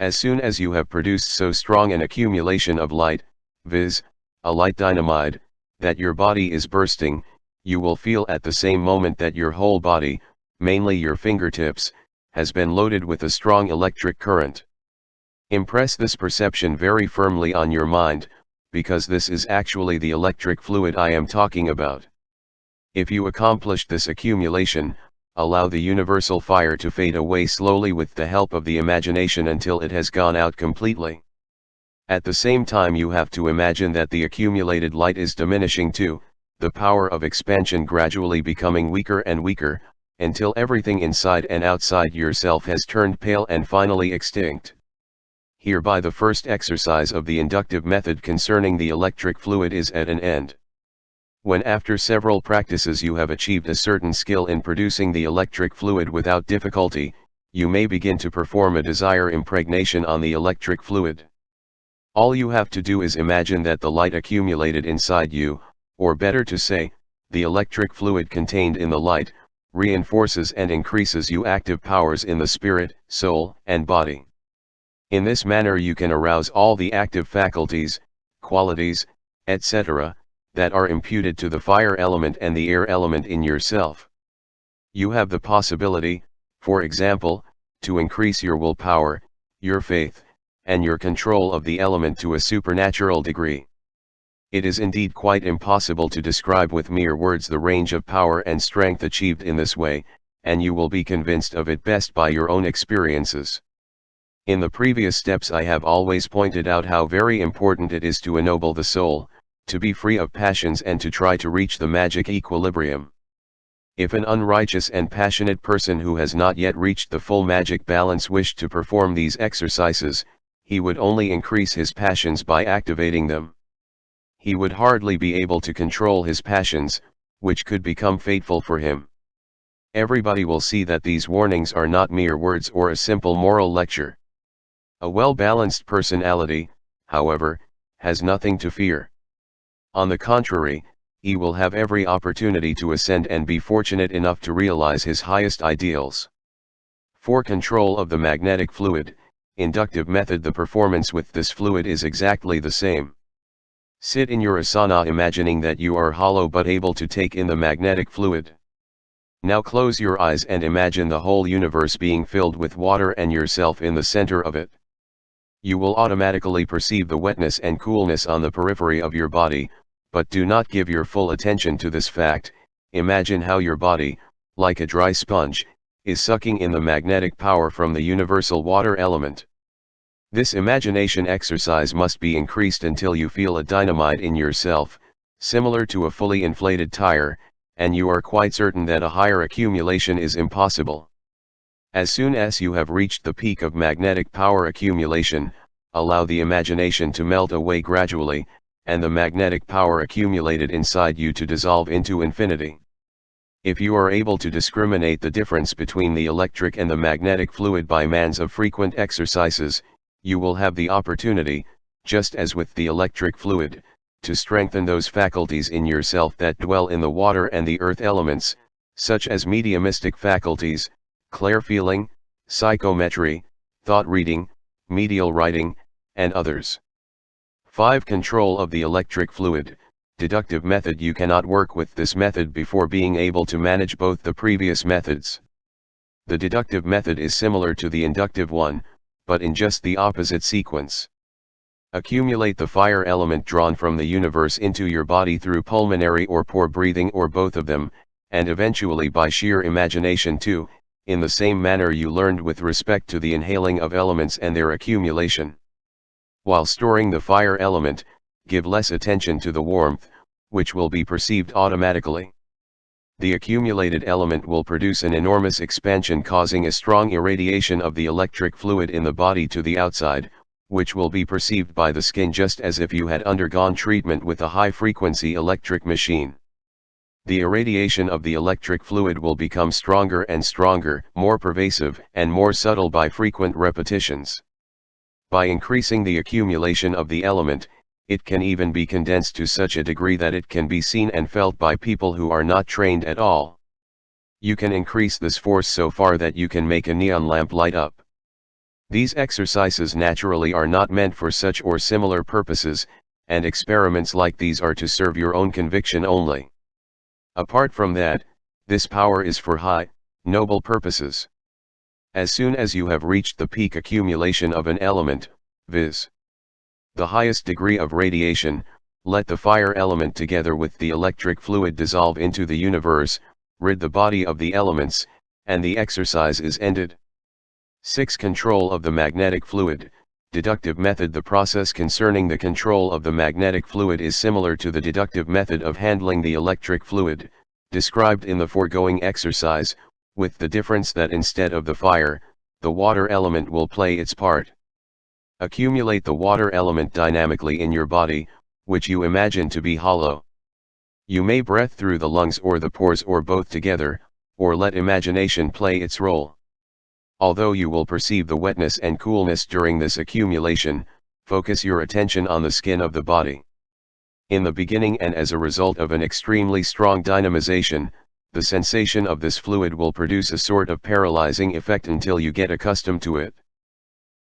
As soon as you have produced so strong an accumulation of light, viz., a light dynamite, that your body is bursting, you will feel at the same moment that your whole body, mainly your fingertips, has been loaded with a strong electric current. Impress this perception very firmly on your mind, because this is actually the electric fluid I am talking about. If you accomplish this accumulation, allow the universal fire to fade away slowly with the help of the imagination until it has gone out completely. At the same time you have to imagine that the accumulated light is diminishing too, the power of expansion gradually becoming weaker and weaker, until everything inside and outside yourself has turned pale and finally extinct. Hereby the first exercise of the inductive method concerning the electric fluid is at an end. When after several practices you have achieved a certain skill in producing the electric fluid without difficulty, you may begin to perform a desire impregnation on the electric fluid. All you have to do is imagine that the light accumulated inside you, or better to say, the electric fluid contained in the light, reinforces and increases your active powers in the spirit, soul, and body. In this manner you can arouse all the active faculties, qualities, etc., that are imputed to the fire element and the air element in yourself. You have the possibility, for example, to increase your willpower, your faith, and your control of the element to a supernatural degree. It is indeed quite impossible to describe with mere words the range of power and strength achieved in this way, and you will be convinced of it best by your own experiences. In the previous steps I have always pointed out how very important it is to ennoble the soul, to be free of passions and to try to reach the magic equilibrium. If an unrighteous and passionate person who has not yet reached the full magic balance wished to perform these exercises, he would only increase his passions by activating them. He would hardly be able to control his passions, which could become fateful for him. Everybody will see that these warnings are not mere words or a simple moral lecture. A well-balanced personality, however, has nothing to fear. On the contrary, he will have every opportunity to ascend and be fortunate enough to realize his highest ideals. For control of the magnetic fluid, inductive method, the performance with this fluid is exactly the same. Sit in your asana imagining that you are hollow but able to take in the magnetic fluid. Now close your eyes and imagine the whole universe being filled with water and yourself in the center of it. You will automatically perceive the wetness and coolness on the periphery of your body, but do not give your full attention to this fact. Imagine how your body, like a dry sponge, is sucking in the magnetic power from the universal water element. This imagination exercise must be increased until you feel a dynamite in yourself, similar to a fully inflated tire, and you are quite certain that a higher accumulation is impossible. As soon as you have reached the peak of magnetic power accumulation, allow the imagination to melt away gradually, and the magnetic power accumulated inside you to dissolve into infinity. If you are able to discriminate the difference between the electric and the magnetic fluid by means of frequent exercises, you will have the opportunity, just as with the electric fluid, to strengthen those faculties in yourself that dwell in the water and the earth elements, such as mediumistic faculties, clairfeeling, psychometry, thought reading, medial writing, and others. 5. Control of the electric fluid, deductive method. You cannot work with this method before being able to manage both the previous methods. The deductive method is similar to the inductive one, but in just the opposite sequence. Accumulate the fire element drawn from the universe into your body through pulmonary or pore breathing or both of them, and eventually by sheer imagination too, in the same manner you learned with respect to the inhaling of elements and their accumulation. While storing the fire element, give less attention to the warmth, which will be perceived automatically. The accumulated element will produce an enormous expansion, causing a strong irradiation of the electric fluid in the body to the outside, which will be perceived by the skin just as if you had undergone treatment with a high-frequency electric machine. The irradiation of the electric fluid will become stronger and stronger, more pervasive and more subtle by frequent repetitions. By increasing the accumulation of the element, it can even be condensed to such a degree that it can be seen and felt by people who are not trained at all. You can increase this force so far that you can make a neon lamp light up. These exercises naturally are not meant for such or similar purposes, and experiments like these are to serve your own conviction only. Apart from that, this power is for high, noble purposes. As soon as you have reached the peak accumulation of an element, viz. the highest degree of radiation, let the fire element together with the electric fluid dissolve into the universe, rid the body of the elements, and the exercise is ended. 6. Control of the magnetic fluid, deductive method. The process concerning the control of the magnetic fluid is similar to the deductive method of handling the electric fluid, described in the foregoing exercise, with the difference that instead of the fire, the water element will play its part. Accumulate the water element dynamically in your body, which you imagine to be hollow. You may breathe through the lungs or the pores or both together, or let imagination play its role. Although you will perceive the wetness and coolness during this accumulation, focus your attention on the skin of the body. In the beginning and as a result of an extremely strong dynamization, the sensation of this fluid will produce a sort of paralyzing effect until you get accustomed to it.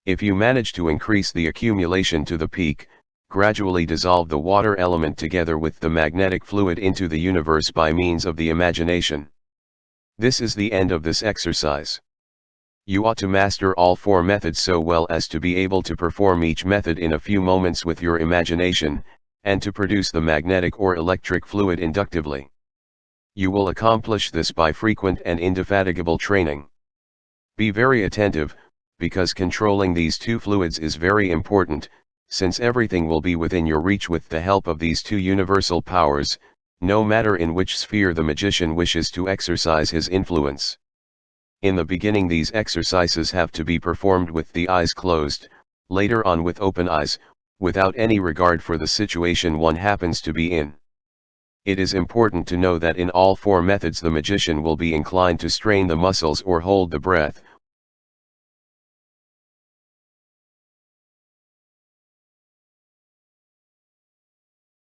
If you manage to increase the accumulation to the peak, gradually dissolve the water element together with the magnetic fluid into the universe by means of the imagination. This is the end of this exercise. You ought to master all 4 methods so well as to be able to perform each method in a few moments with your imagination, and to produce the magnetic or electric fluid inductively. You will accomplish this by frequent and indefatigable training. Be very attentive, because controlling these 2 fluids is very important, since everything will be within your reach with the help of these 2 universal powers, no matter in which sphere the magician wishes to exercise his influence. In the beginning these exercises have to be performed with the eyes closed, later on with open eyes, without any regard for the situation one happens to be in. It is important to know that in all 4 methods the magician will be inclined to strain the muscles or hold the breath,